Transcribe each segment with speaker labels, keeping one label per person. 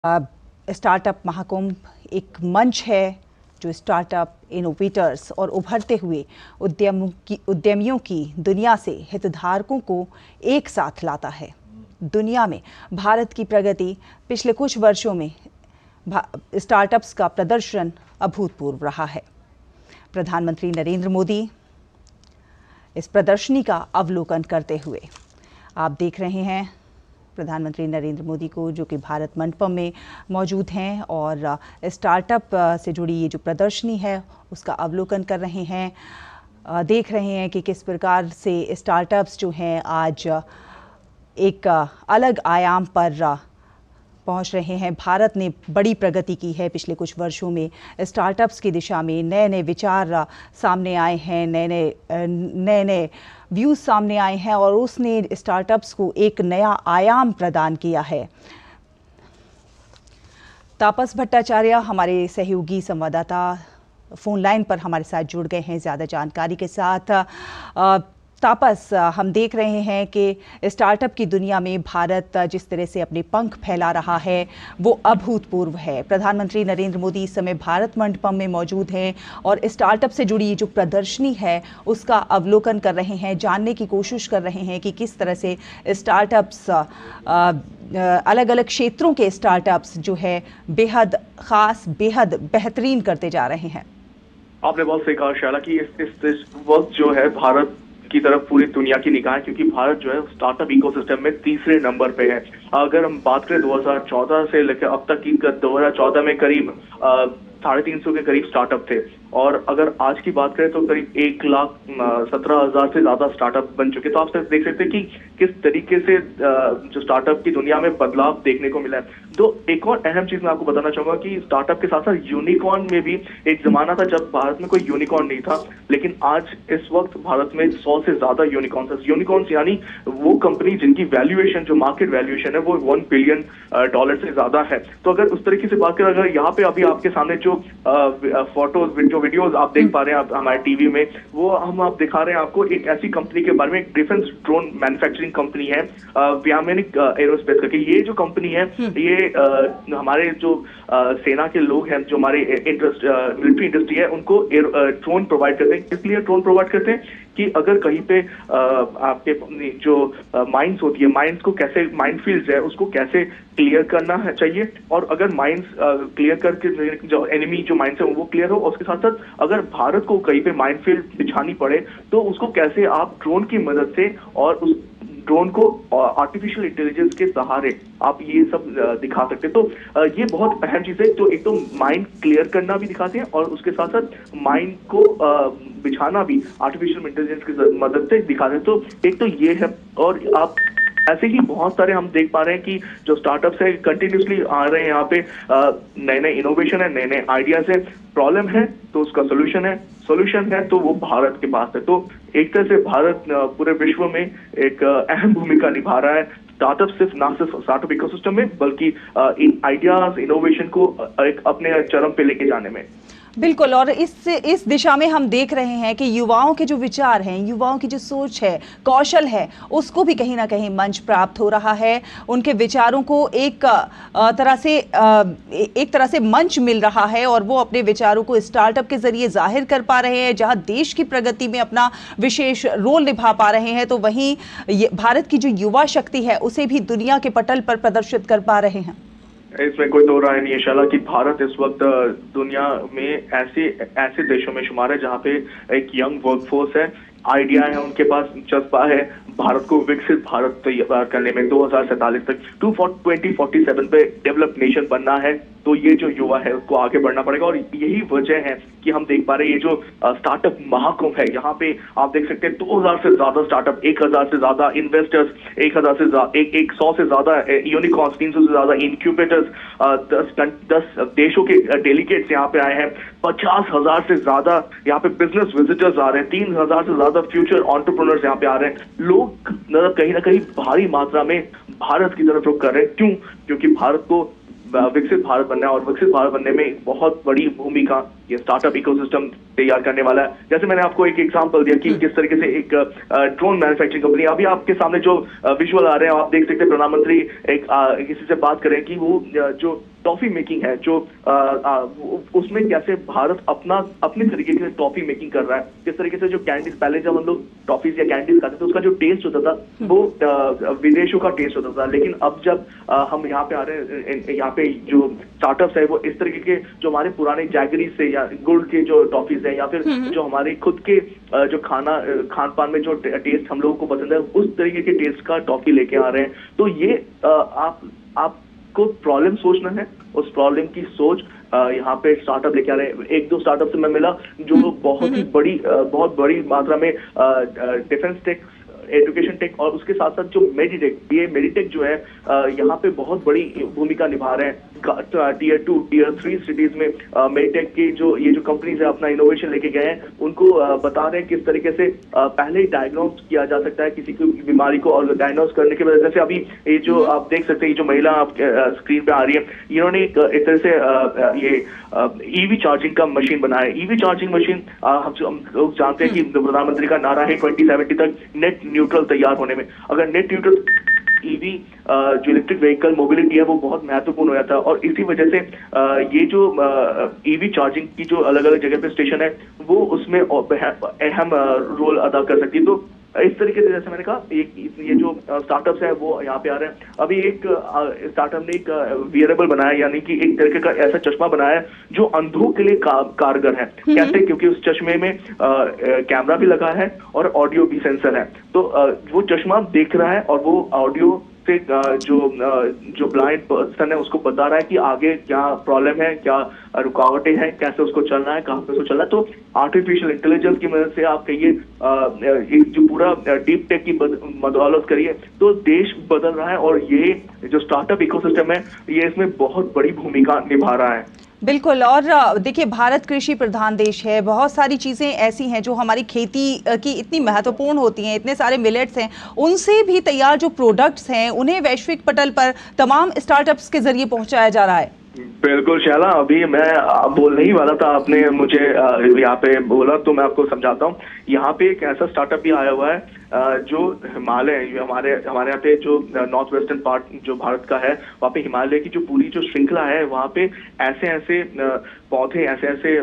Speaker 1: Startup Mahakumbh एक मंच है जो स्टार्टअप इनोवेटर्स और उभरते हुए उद्यमियों की दुनिया से हितधारकों को एक साथ लाता है। दुनिया में भारत की प्रगति पिछले कुछ वर्षों में स्टार्टअप्स का प्रदर्शन अभूतपूर्व रहा है। प्रधानमंत्री नरेंद्र मोदी इस प्रदर्शनी का अवलोकन करते हुए आप देख रहे हैं प्रधानमंत्री नरेंद्र मोदी को, जो कि भारत मंडपम में मौजूद हैं और स्टार्टअप से जुड़ी ये जो प्रदर्शनी है उसका अवलोकन कर रहे हैं। देख रहे हैं कि किस प्रकार से स्टार्टअप्स जो हैं आज एक अलग आयाम पर पहुंच रहे हैं। भारत ने बड़ी प्रगति की है पिछले कुछ वर्षों में। स्टार्टअप्स की दिशा में नए नए विचार सामने आए हैं, नए नए व्यूज़ सामने आए हैं और उसने स्टार्टअप्स को एक नया आयाम प्रदान किया है। तापस भट्टाचार्य हमारे सहयोगी संवाददाता फोन लाइन पर हमारे साथ जुड़ गए हैं ज़्यादा जानकारी के साथ। तापस, हम देख रहे हैं कि स्टार्टअप की दुनिया में भारत जिस तरह से अपने पंख फैला रहा है वो अभूतपूर्व है। प्रधानमंत्री नरेंद्र मोदी इस समय भारत मंडपम में मौजूद हैं और स्टार्टअप से जुड़ी जो प्रदर्शनी है उसका अवलोकन कर रहे हैं, जानने की कोशिश कर रहे हैं कि किस तरह से स्टार्टअप्स अलग अलग क्षेत्रों के स्टार्टअप्स जो है बेहद ख़ास, बेहद बेहतरीन करते जा रहे हैं।
Speaker 2: आपने बहुत सही कहा शैला कि इस वक्त जो है भारत की तरफ पूरी दुनिया की निगाह है, क्योंकि भारत जो है स्टार्टअप इकोसिस्टम में तीसरे नंबर पे है। अगर हम बात करें 2014 से लेकर अब तक की, 2014 में करीब 350 के करीब स्टार्टअप थे और अगर आज की बात करें तो करीब 1,17,000 से ज्यादा स्टार्टअप बन चुके। तो आप सिर्फ देख सकते हैं कि किस तरीके से जो स्टार्टअप की दुनिया में बदलाव देखने को मिला है। तो एक और अहम चीज मैं आपको बताना चाहूंगा कि स्टार्टअप के साथ साथ यूनिकॉर्न में भी एक जमाना था जब भारत में कोई यूनिकॉर्न नहीं था, लेकिन आज इस वक्त भारत में 100 से ज्यादा यूनिकॉर्न्स यानी वो कंपनी जिनकी वैल्यूएशन, जो मार्केट वैल्यूएशन है वो $1 बिलियन से ज्यादा है। तो अगर उस तरीके से बात करें, अगर यहाँ पे अभी आपके सामने जो फोटोज, जो वीडियोस आप देख पा रहे हैं हमारे टीवी में, वो आप दिखा रहे हैं आपको एक ऐसी कंपनी के बारे में, एक डिफेंस ड्रोन मैन्युफैक्चरिंग कंपनी है व्यामिनिक एरोस्पेस करके। ये जो कंपनी है ये हमारे जो सेना के लोग हैं, जो हमारे मिलिट्री इंडस्ट्री है, उनको ड्रोन प्रोवाइड करते हैं। इसलिए ड्रोन प्रोवाइड करते हैं कि अगर कहीं पे आपके जो माइंस होती है, माइंस को कैसे, माइनफील्ड्स है उसको कैसे क्लियर करना है चाहिए, और अगर माइंस क्लियर करके जो एनिमी जो माइंस है वो क्लियर हो, और उसके साथ साथ अगर भारत को कहीं पे माइनफील्ड बिछानी पड़े तो उसको कैसे आप ड्रोन की मदद से और उस ड्रोन को आर्टिफिशियल इंटेलिजेंस के सहारे आप ये सब दिखा सकते हैं। तो ये बहुत अहम चीज है। तो एक तो माइंड क्लियर करना भी दिखाते हैं और उसके साथ साथ माइंड को बिछाना भी आर्टिफिशियल इंटेलिजेंस की मदद से दिखाते हैं। तो एक तो ये है, और आप ऐसे ही बहुत सारे हम देख पा रहे हैं कि जो स्टार्टअप्स है कंटिन्यूसली आ रहे हैं यहाँ पे, नए नए इनोवेशन है, नए नए आइडियाज है। प्रॉब्लम है तो उसका सोल्यूशन है, सोल्यूशन है तो वो भारत के पास है। तो एक तरह से भारत पूरे विश्व में एक अहम भूमिका निभा रहा है। स्टार्टअप ना सिर्फ स्टार्टअप इकोसिस्टम में, बल्कि इन आइडियाज, इनोवेशन को एक अपने चरम पे लेके जाने में।
Speaker 1: बिल्कुल, और इस दिशा में हम देख रहे हैं कि युवाओं के जो विचार हैं, युवाओं की जो सोच है, कौशल है, उसको भी कहीं ना कहीं मंच प्राप्त हो रहा है। उनके विचारों को एक तरह से मंच मिल रहा है और वो अपने विचारों को स्टार्टअप के जरिए जाहिर कर पा रहे हैं। जहां देश की प्रगति में अपना विशेष रोल निभा पा रहे हैं, तो वहीं भारत की जो युवा शक्ति है उसे भी दुनिया के पटल पर प्रदर्शित कर पा रहे हैं।
Speaker 2: इसमें कोई दो राय नहीं है शाला कि भारत इस वक्त दुनिया में ऐसे देशों में शुमार है जहाँ पे एक यंग वर्कफोर्स है, आइडिया है, उनके पास जज्बा है भारत को विकसित भारत तैयार करने में। 2047 तक 2047 पे डेवलप नेशन बनना है, तो ये जो युवा है उसको आगे बढ़ना पड़ेगा। और यही वजह है कि हम देख पा रहे हैं ये जो स्टार्टअप महाकुंभ है, यहाँ पे आप देख सकते हैं 2000 से ज्यादा स्टार्टअप, 1000 से ज्यादा इन्वेस्टर्स, 1,000 से 100 से ज्यादा यूनिकॉर्न्स, 300 से ज्यादा इंक्यूबेटर्स, 10 देशों के डेलीगेट्स यहाँ पे आए हैं, 50,000 से ज्यादा यहाँ पे बिजनेस विजिटर्स आ रहे हैं, 3,000 से ज्यादा फ्यूचर एंटरप्रेन्योर्स यहाँ पे आ रहे हैं। लोग कहीं ना कहीं भारी मात्रा में भारत की तरफ रुख कर रहे हैं। क्यों? क्योंकि भारत को विकसित भारत बनना है और विकसित भारत बनने में बहुत बड़ी भूमिका ये स्टार्टअप इकोसिस्टम तैयार करने वाला है। जैसे मैंने आपको एक एग्जांपल दिया कि किस तरीके से एक ड्रोन मैन्युफैक्चरिंग कंपनी, अभी आपके सामने जो विजुअल आ रहे हैं आप देख सकते हैं, प्रधानमंत्री एक किसी से बात करें कि वो जो टॉफी मेकिंग है, जो उसमें कैसे भारत अपने तरीके से टॉफी मेकिंग कर रहा है। किस तरीके से जो कैंडीज, पहले जब हम लोग टॉफीज या कैंडीज खाते थे उसका जो टेस्ट होता था वो विदेशों का टेस्ट होता था, लेकिन अब जब हम यहाँ पे आ रहे हैं, यहाँ पे जो स्टार्टअप्स है वो इस तरीके के जो हमारे पुराने जैगरी से या गुड़ के जो टॉफीज है या फिर जो हमारे खुद के जो खान पान में जो टेस्ट हम लोगों को पसंद है उस तरीके के टेस्ट का टॉफी लेके आ रहे हैं। तो ये आपको प्रॉब्लम सोचना है, उस प्रॉब्लम की सोच यहाँ पे स्टार्टअप लेके आ रहे हैं। एक दो स्टार्टअप से मैं मिला जो बहुत बड़ी मात्रा में डिफेंस टेक, एजुकेशन टेक और उसके साथ साथ जो मेडिटेक, ये मेडिटेक जो है यहाँ पे बहुत बड़ी भूमिका निभा रहे हैं। टीयर 2, टीयर 3 सिटीज में मेडिटेक की ये जो कंपनीज है अपना इनोवेशन लेके गए हैं, उनको बता रहे हैं किस तरीके से पहले ही डायग्नोज किया जा सकता है किसी की बीमारी को, और डायग्नोज करने के बाद जैसे अभी ये जो आप देख सकते हैं, जो महिला आपके स्क्रीन पे आ रही है, इन्होंने एक तरह से ये ईवी चार्जिंग का मशीन बनाया है। ईवी चार्जिंग मशीन हम लोग जानते हैं कि प्रधानमंत्री का नारा है 2070 तक नेट न्यूट्रल तैयार होने में। अगर नेट न्यूट्रल ईवी जो इलेक्ट्रिक व्हीकल मोबिलिटी है वो बहुत महत्वपूर्ण हो जाता है, और इसी वजह से ये जो ईवी चार्जिंग की जो अलग अलग जगह पे स्टेशन है वो उसमें अहम रोल अदा कर सकती है। तो इस तरीके से जैसे मैंने कहा ये जो स्टार्टअप्स है वो यहाँ पे आ रहे हैं। अभी एक स्टार्टअप ने एक वियरेबल बनाया, यानी कि एक तरीके का ऐसा चश्मा बनाया है जो अंधों के लिए कारगर है। कैसे? क्योंकि उस चश्मे में कैमरा भी लगा है और ऑडियो भी सेंसर है। तो वो चश्मा देख रहा है और वो ऑडियो से जो ब्लाइंड पर्सन है उसको बता रहा है कि आगे क्या प्रॉब्लम है, क्या रुकावटें हैं, कैसे उसको चलना है, कहाँ पे उसको चलना है। तो आर्टिफिशियल इंटेलिजेंस की मदद से आप कहिए जो पूरा डीप टेक की बदौलत करिए तो देश बदल रहा है, और ये जो स्टार्टअप इकोसिस्टम है ये इसमें बहुत बड़ी भूमिका निभा रहा है।
Speaker 1: बिल्कुल। और देखिए, भारत कृषि प्रधान देश है, बहुत सारी चीज़ें ऐसी हैं जो हमारी खेती की इतनी महत्वपूर्ण होती हैं, इतने सारे मिलेट्स हैं, उनसे भी तैयार जो प्रोडक्ट्स हैं उन्हें वैश्विक पटल पर तमाम स्टार्टअप्स के जरिए पहुंचाया जा रहा है।
Speaker 2: बिल्कुल शैला, अभी मैं बोलने ही वाला था, आपने मुझे यहाँ पे बोला तो मैं आपको समझाता हूँ। यहाँ पे एक ऐसा स्टार्टअप भी आया हुआ है जो हिमालय, हमारे यहाँ पे जो नॉर्थ वेस्टर्न पार्ट जो भारत का है वहाँ पे हिमालय की जो पूरी जो श्रृंखला है वहाँ पे ऐसे पौधे, ऐसे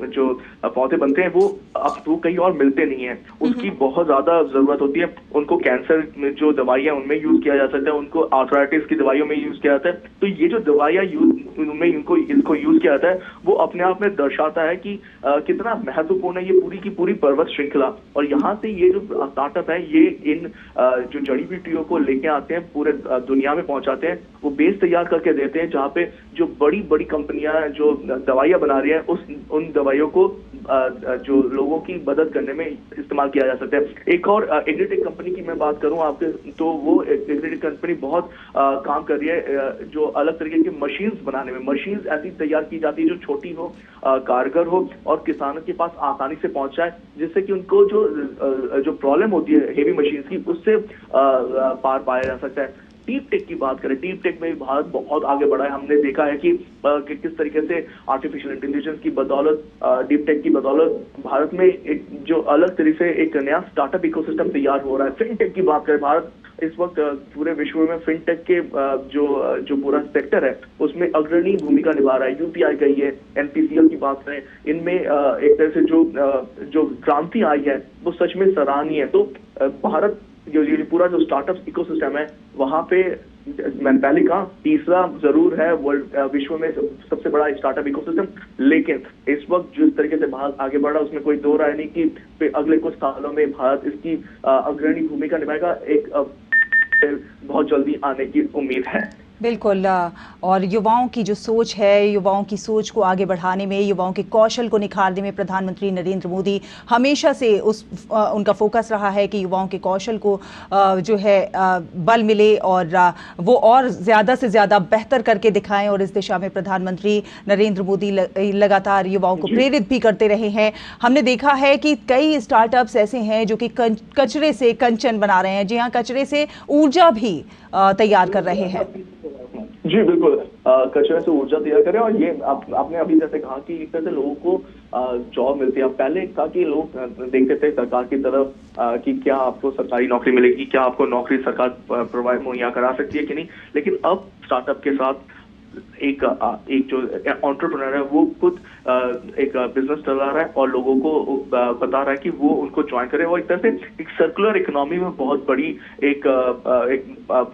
Speaker 2: जो पौधे बनते हैं वो अब तो कहीं और मिलते नहीं है। उसकी बहुत ज्यादा जरूरत होती है। उनको कैंसर में जो दवाइयाँ उनमें यूज किया जा सकता है, उनको आर्थराइटिस की दवाइयों में यूज किया जाता है। तो ये जो दवाइयाँ उनमें इनको यूज किया जाता है वो अपने आप में दर्शाता है कि कितना महत्वपूर्ण है ये पूरी की पूरी पर्वत श्रृंखला। और यहाँ से ये जो स्टार्टअप है ये इन जो जड़ी बूटियों को लेके आते हैं, पूरे दुनिया में पहुंचाते हैं, वो बेस तैयार करके देते हैं, जहाँ पे जो बड़ी बड़ी कंपनियां जो दवाइयां बना रही है उन दवाइयों को जो लोगों की मदद करने में इस्तेमाल किया जा सकता है। एक और एग्रीटेक कंपनी की मैं बात करूं आपके, तो वो एग्रीटेक कंपनी बहुत काम कर रही है जो अलग तरीके की मशीन्स बनाने में। मशीन्स ऐसी तैयार की जाती है जो छोटी हो, कारगर हो और किसानों के पास आसानी से पहुंच जाए, जिससे कि उनको जो प्रॉब्लम होती है हेवी मशीन्स की उससे पार पाया जा सकता है। डीप टेक की बात करें, डीप टेक में भारत बहुत आगे बढ़ा है। हमने देखा है कि किस तरीके से आर्टिफिशियल इंटेलिजेंस की बदौलत, डीप टेक की बदौलत भारत में एक जो अलग तरीके से एक नया स्टार्टअप इकोसिस्टम तैयार हो रहा है। फिनटेक की बात करें, भारत इस वक्त पूरे विश्व में फिनटेक के जो पूरा सेक्टर है उसमें अग्रणी भूमिका निभा रहा है। यूपीआई का ये एनपीसीएल की बात करें, इनमें एक तरह से जो क्रांति आई है वो सच में सराहनीय है। तो भारत ये पूरा जो स्टार्टअप इकोसिस्टम है वहां पे मैंने पहले कहा तीसरा जरूर है वर्ल्ड विश्व में सबसे बड़ा स्टार्टअप इकोसिस्टम, लेकिन इस वक्त जिस तरीके से भारत आगे बढ़ा उसमें कोई दो राय नहीं कि अगले कुछ सालों में भारत इसकी अग्रणी भूमिका निभाएगा। एक बहुत जल्दी आने की उम्मीद है।
Speaker 1: बिल्कुल। और युवाओं की जो सोच है, युवाओं की सोच को आगे बढ़ाने में, युवाओं के कौशल को निखारने में प्रधानमंत्री नरेंद्र मोदी हमेशा से उनका फोकस रहा है कि युवाओं के कौशल को जो है बल मिले और वो और ज़्यादा से ज़्यादा बेहतर करके दिखाएं। और इस दिशा में प्रधानमंत्री नरेंद्र मोदी लगातार युवाओं को प्रेरित भी करते रहे हैं। हमने देखा है कि कई स्टार्टअप्स ऐसे हैं जो कि कचरे से कंचन बना रहे हैं। जी हाँ, कचरे से ऊर्जा भी तैयार कर रहे हैं।
Speaker 2: जी बिल्कुल, कचरे से ऊर्जा तैयार करें। और ये आपने अभी जैसे कहा कि एक तरह से लोगों को जॉब मिलती है। पहले कहा कि लोग देखते थे सरकार की तरफ कि क्या आपको सरकारी नौकरी मिलेगी, क्या आपको नौकरी सरकार प्रोवाइड मुहैया करा सकती है कि नहीं, लेकिन अब स्टार्टअप के साथ एक जो एंटरप्रेन्योर है वो खुद एक बिजनेस चला रहा है और लोगों को बता रहा है कि वो उनको ज्वाइन करे, और एक तरह से एक सर्कुलर इकोनॉमी में बहुत बड़ी एक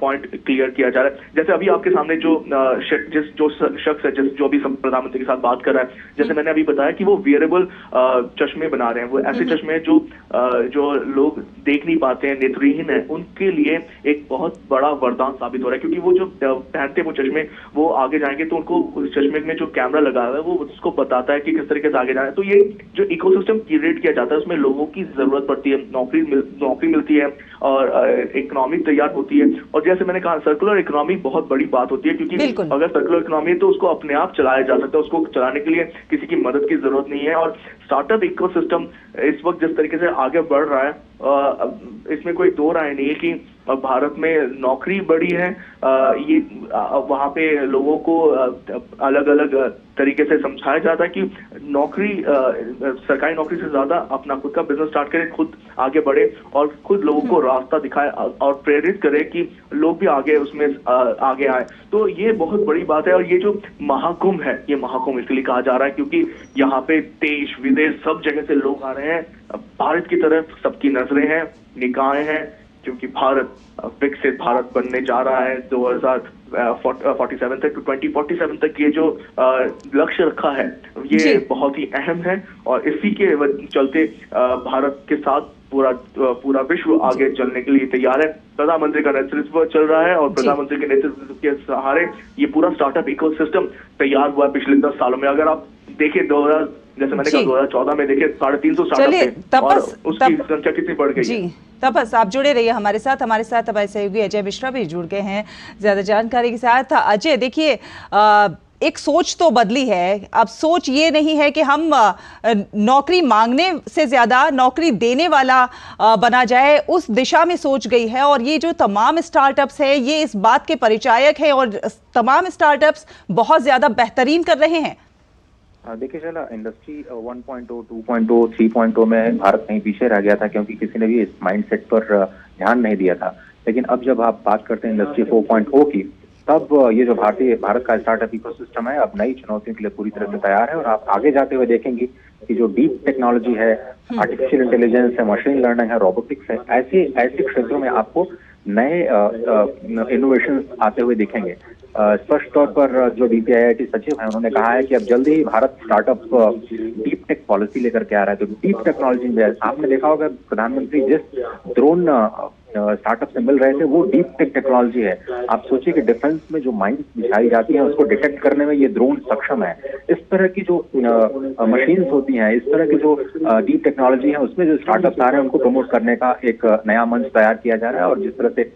Speaker 2: पॉइंट क्लियर किया जा रहा है। जैसे अभी आपके सामने जो शख्स है जो अभी प्रधानमंत्री के साथ बात कर रहा है, जैसे मैंने अभी बताया कि वो वियरेबल चश्मे बना रहे हैं, वो ऐसे चश्मे जो लोग देख नहीं पाते हैं, नेत्रहीन है, उनके लिए एक बहुत बड़ा वरदान साबित हो रहा है, क्योंकि वो जो पहनते वो चश्मे, वो आगे जाएंगे तो उनको उस चश्मे में जो कैमरा लगा हुआ है वो उसको बताता है कि किस तरीके से आगे जाना है। तो ये जो इकोसिस्टम क्रिएट किया जाता है उसमें लोगों की जरूरत पड़ती है, नौकरी मिलती है और इकोनॉमी तैयार होती है। और जैसे मैंने कहा सर्कुलर इकोनॉमी बहुत बड़ी बात होती है, क्योंकि अगर सर्कुलर इकोनॉमी है तो उसको अपने आप चलाया जा सकता है, उसको चलाने के लिए किसी की मदद की जरूरत नहीं है। और स्टार्टअप इकोसिस्टम इस वक्त जिस तरीके से आगे बढ़ रहा है, इसमें कोई दो राय नहीं है कि भारत में नौकरी बढ़ी है, ये वहां पे लोगों को अलग अलग तरीके से समझाया जाता है कि नौकरी, सरकारी नौकरी से ज्यादा अपना खुद का बिजनेस स्टार्ट करें, खुद आगे बढ़े और खुद लोगों को रास्ता दिखाए और प्रेरित करे कि लोग भी आगे उसमें आगे आए। तो ये बहुत बड़ी बात है। और ये जो महाकुंभ है, ये महाकुंभ इसलिए कहा जा रहा है क्योंकि यहाँ पे देश विदेश सब जगह से लोग आ रहे हैं, भारत की तरफ सबकी नजरें हैं, निगाहें हैं, क्योंकि भारत विकसित भारत बनने जा रहा है। 2047 तक 2047 तक ये जो लक्ष्य रखा है ये बहुत ही अहम है, और इसी के चलते भारत के साथ पूरा विश्व आगे चलने के लिए तैयार है। प्रधानमंत्री का नेतृत्व चल रहा है और प्रधानमंत्री के नेतृत्व के सहारे ये पूरा स्टार्टअप इकोसिस्टम तैयार हुआ है पिछले 10 सालों में। अगर आप देखें जैसे मैंने कहा 2014 में देखे 350 स्टार्टअप थे और उसकी संख्या कितनी बढ़ गई है।
Speaker 1: तपस, आप जुड़े रहिए हमारे साथ हमारे सहयोगी अजय मिश्रा भी जुड़ गए हैं ज्यादा जानकारी के साथ। अजय, देखिए एक सोच तो बदली है, अब सोच ये नहीं है कि हम नौकरी मांगने से ज्यादा नौकरी देने वाला बना जाए, उस दिशा में सोच गई है। और ये जो तमाम स्टार्टअप्स है ये इस बात के परिचायक है और तमाम स्टार्टअप्स बहुत ज्यादा बेहतरीन कर रहे हैं।
Speaker 3: देखिए चला, इंडस्ट्री 1.0, 2.0, 3.0 में भारत कहीं पीछे रह गया था क्योंकि किसी ने भी इस माइंडसेट पर ध्यान नहीं दिया था। लेकिन अब जब आप बात करते हैं इंडस्ट्री 4.0 की, तब ये जो भारत का स्टार्टअप इकोसिस्टम है अब नई चुनौतियों के लिए पूरी तरह से तैयार है। और आप आगे जाते हुए देखेंगे कि जो डीप टेक्नोलॉजी है, आर्टिफिशियल इंटेलिजेंस है, मशीन लर्निंग है, रोबोटिक्स है, ऐसे क्षेत्रों में आपको नए इनोवेशन आते हुए दिखेंगे। स्पष्ट तौर पर जो DPIIT सचिव हैं उन्होंने कहा है कि अब जल्दी ही Bharat startup deep tech policy लेकर के आ रहा है। तो डीप टेक्नोलॉजी में आपने देखा होगा प्रधानमंत्री जिस ड्रोन स्टार्टअप से मिल रहे थे वो डीप टेक टेक्नोलॉजी है। आप सोचिए कि डिफेंस में जो माइंस बिछाई जाती है उसको डिटेक्ट करने में ये ड्रोन सक्षम है। इस तरह की जो मशीन्स होती हैं, इस तरह की जो डीप टेक्नोलॉजी है, उसमें जो स्टार्टअप्स आ रहे हैं उनको प्रमोट करने का एक नया मंच तैयार किया जा रहा है। और जिस तरह से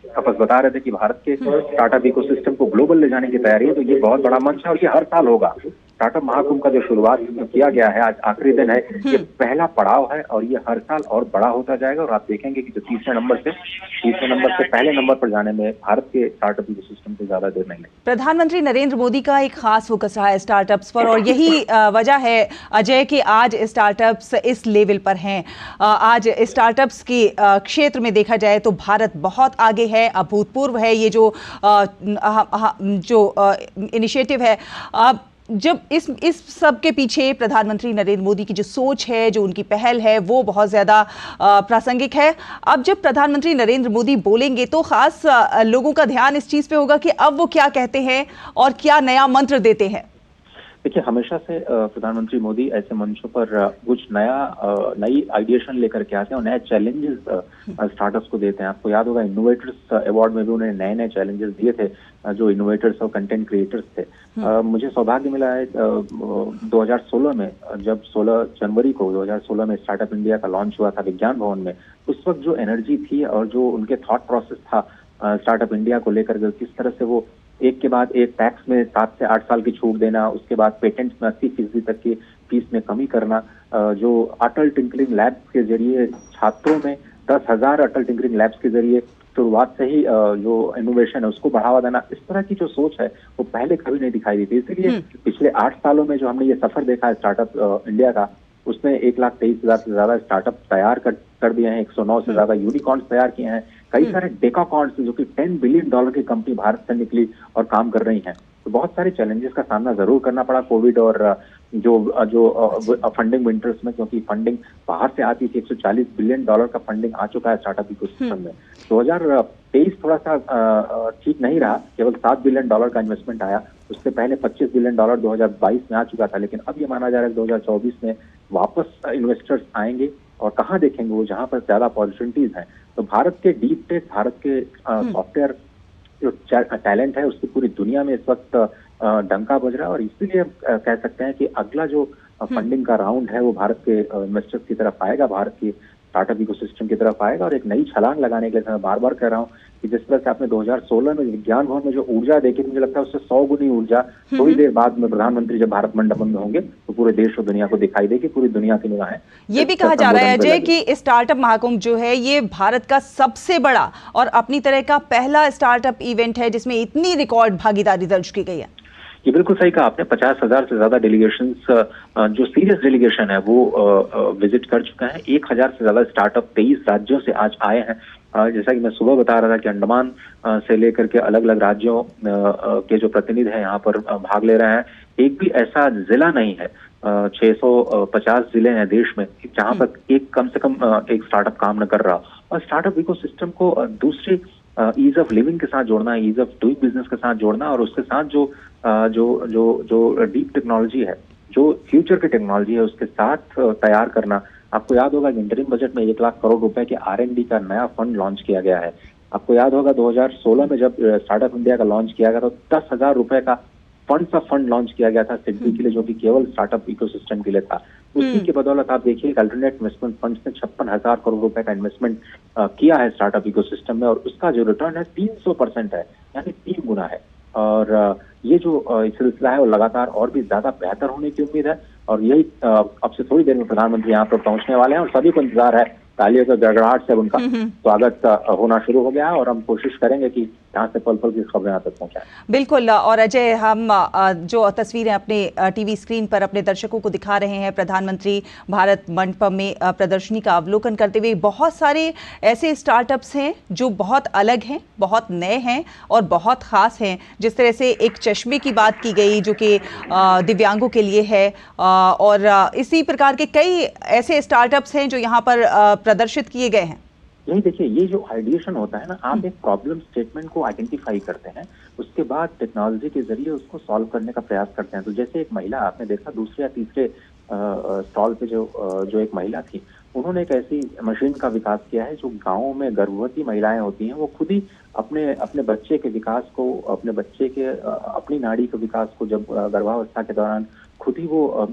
Speaker 3: तपस बता रहे थे कि भारत के स्टार्टअप इकोसिस्टम को ग्लोबल ले जाने की तैयारी है, तो ये बहुत बड़ा मंच है और ये हर साल होगा। स्टार्टअप महाकुंभ का जो शुरुआत किया गया है, आज आखिरी दिन है, ये पहला पड़ाव है और ये हर साल और बड़ा होता जाएगा। और आप देखेंगे कि जो तीसरे नंबर से पहले नंबर पर जाने में भारत के स्टार्टअप इकोसिस्टम को ज्यादा देर नहीं लगेगी।
Speaker 1: प्रधानमंत्री नरेंद्र मोदी का एक खास फोकस रहा है स्टार्टअप्स पर, और यही वजह है अजय कि आज स्टार्टअप्स इस लेवल पर हैं। आज स्टार्टअप्स के क्षेत्र में देखा जाए तो भारत बहुत आगे है, अभूतपूर्व है ये जो इनिशिएटिव है। जब इस सब के पीछे प्रधानमंत्री नरेंद्र मोदी की जो सोच है, जो उनकी पहल है, वो बहुत ज़्यादा प्रासंगिक है। अब जब प्रधानमंत्री नरेंद्र मोदी बोलेंगे तो खास लोगों का ध्यान इस चीज़ पे होगा कि अब वो क्या कहते हैं और क्या नया मंत्र देते हैं।
Speaker 3: देखिए, हमेशा से प्रधानमंत्री मोदी ऐसे मंचों पर कुछ नई आइडिएशन लेकर के आते हैं और नए चैलेंजेस स्टार्टअप्स को देते हैं। आपको याद होगा इनोवेटर्स अवार्ड में भी उन्होंने नए नए चैलेंजेस दिए थे जो इनोवेटर्स और कंटेंट क्रिएटर्स थे। मुझे सौभाग्य मिला है 2016 में, जब 16 जनवरी को 2016 में स्टार्टअप इंडिया का लॉन्च हुआ था विज्ञान भवन में, उस वक्त जो एनर्जी थी और जो उनके थॉट प्रोसेस था स्टार्टअप इंडिया को लेकर के, किस तरह से वो एक के बाद एक टैक्स में 7 से 8 साल की छूट देना, उसके बाद पेटेंट्स में 80% तक की फीस में कमी करना, जो अटल टिंकरिंग लैब्स के जरिए छात्रों में 10,000 अटल टिंकरिंग लैब्स के जरिए शुरुआत से ही जो इनोवेशन है उसको बढ़ावा देना, इस तरह की जो सोच है वो पहले कभी नहीं दिखाई दी थी। इसलिए पिछले 8 सालों में जो हमने ये सफर देखा है स्टार्टअप इंडिया का, उसमें 1,23,000 से ज्यादा स्टार्टअप तैयार कर दिए हैं, 109 से ज्यादा यूनिकॉर्न्स तैयार किए हैं, कई सारे डेकाकॉर्न्स जो कि $10 बिलियन की कंपनी भारत से निकली और काम कर रही हैं। तो बहुत सारे चैलेंजेस का सामना जरूर करना पड़ा कोविड और जो फंडिंग विंटर्स में, क्योंकि फंडिंग बाहर से आती थी। $140 बिलियन का फंडिंग आ चुका है स्टार्टअप इकोसिस्टम में। 2023 थोड़ा सा ठीक नहीं रहा, केवल $7 बिलियन का इन्वेस्टमेंट आया। उससे पहले $25 बिलियन 2022 में आ चुका था, लेकिन अब ये माना जा रहा है कि 2024 में वापस इन्वेस्टर्स आएंगे और कहाँ देखेंगे वो, जहां पर ज्यादा अपॉर्चुनिटीज हैं। तो भारत के डीप टेक, भारत के सॉफ्टवेयर जो टैलेंट है उसकी पूरी दुनिया में इस वक्त डंका बज रहा है, और इसीलिए कह सकते हैं कि अगला जो फंडिंग का राउंड है वो भारत के इन्वेस्टर्स की तरफ आएगा, भारत की स्टार्टअप इकोसिस्टम की तरफ आएगा। और एक नई छलांग लगाने के लिए मैं बार बार कह रहा हूँ कि जिस तरह से आपने 2016 में विज्ञान भवन में जो ऊर्जा देखी, मुझे लगता है उससे 100 गुनी ऊर्जा थोड़ी देर बाद में प्रधानमंत्री जब भारत मंडपम में होंगे तो पूरे देश और दुनिया को दिखाई देगी, पूरी दुनिया की निगाहें।
Speaker 1: ये भी कहा जा रहा है अजय कि स्टार्टअप महाकुंभ जो है ये भारत का सबसे बड़ा और अपनी तरह का पहला स्टार्टअप इवेंट है जिसमें इतनी रिकॉर्ड भागीदारी दर्ज की गई है।
Speaker 3: ये बिल्कुल सही कहा आपने। 50,000 से ज्यादा डेलीगेशंस जो सीरियस डेलीगेशन है वो विजिट कर चुका है। 1,000 से ज्यादा स्टार्टअप 23 राज्यों से आज आए हैं। जैसा कि मैं सुबह बता रहा था कि अंडमान से लेकर के अलग अलग राज्यों के जो प्रतिनिधि हैं यहाँ पर भाग ले रहे हैं। एक भी ऐसा जिला नहीं है, 650 जिले हैं देश में, जहां पर एक कम से कम एक स्टार्टअप काम न कर रहा। और स्टार्टअप इकोसिस्टम को दूसरी ईज ऑफ लिविंग के साथ जोड़ना, ईज ऑफ डूइंग बिजनेस के साथ जोड़ना, और उसके साथ जो डीप टेक्नोलॉजी है, जो फ्यूचर की टेक्नोलॉजी है, उसके साथ तैयार करना। आपको याद होगा कि इंटरिम बजट में 1 लाख करोड़ रुपए के R&D का नया फंड लॉन्च किया गया है। आपको याद होगा 2016 में जब स्टार्टअप इंडिया का लॉन्च किया गया तो 10,000 रुपए का फंड लॉन्च किया गया था सिडबी के लिए, जो कि केवल स्टार्टअप इकोसिस्टम के लिए था। उसी की बदौलत आप देखिए अल्टरनेट इन्वेस्टमेंट फंड ने 56,000 करोड़ रुपए का इन्वेस्टमेंट किया है स्टार्टअप इकोसिस्टम में, और उसका जो रिटर्न है 300% है, यानी 3 गुना है। और ये जो सिलसिला है वो लगातार और भी ज्यादा बेहतर होने की उम्मीद है। और यही अब से थोड़ी देर में प्रधानमंत्री यहाँ पर पहुंचने वाले हैं और सभी को इंतजार है। तालियों के गड़गड़ाहट से उनका स्वागत होना शुरू हो गया है, और हम कोशिश करेंगे कि यहाँ से पल पल की खबरें यहाँ तक पहुँचाएं।
Speaker 1: बिल्कुल। और अजय, हम जो तस्वीरें अपने टीवी स्क्रीन पर अपने दर्शकों को दिखा रहे हैं, प्रधानमंत्री भारत मंडपम में प्रदर्शनी का अवलोकन करते हुए, बहुत सारे ऐसे स्टार्टअप्स हैं जो बहुत अलग हैं, बहुत नए हैं और बहुत ख़ास हैं। जिस तरह से एक चश्मे की बात की गई जो कि दिव्यांगों के लिए है, और इसी प्रकार के कई ऐसे स्टार्टअप्स हैं जो यहाँ पर प्रदर्शित किए गए हैं।
Speaker 3: यही देखिए, ये जो आइडिएशन होता है ना, आप एक प्रॉब्लम स्टेटमेंट को आइडेंटिफाई करते हैं, उसके बाद टेक्नोलॉजी के जरिए उसको सॉल्व करने का प्रयास करते हैं। तो जैसे एक महिला आपने देखा दूसरे या तीसरे स्टॉल पे जो एक महिला थी, उन्होंने एक ऐसी मशीन का विकास किया है जो गाँव में गर्भवती महिलाएं होती हैं, वो खुद ही अपने बच्चे के विकास को, अपने बच्चे के अपनी नाड़ी के विकास को जब गर्भावस्था के दौरान खुद ही वो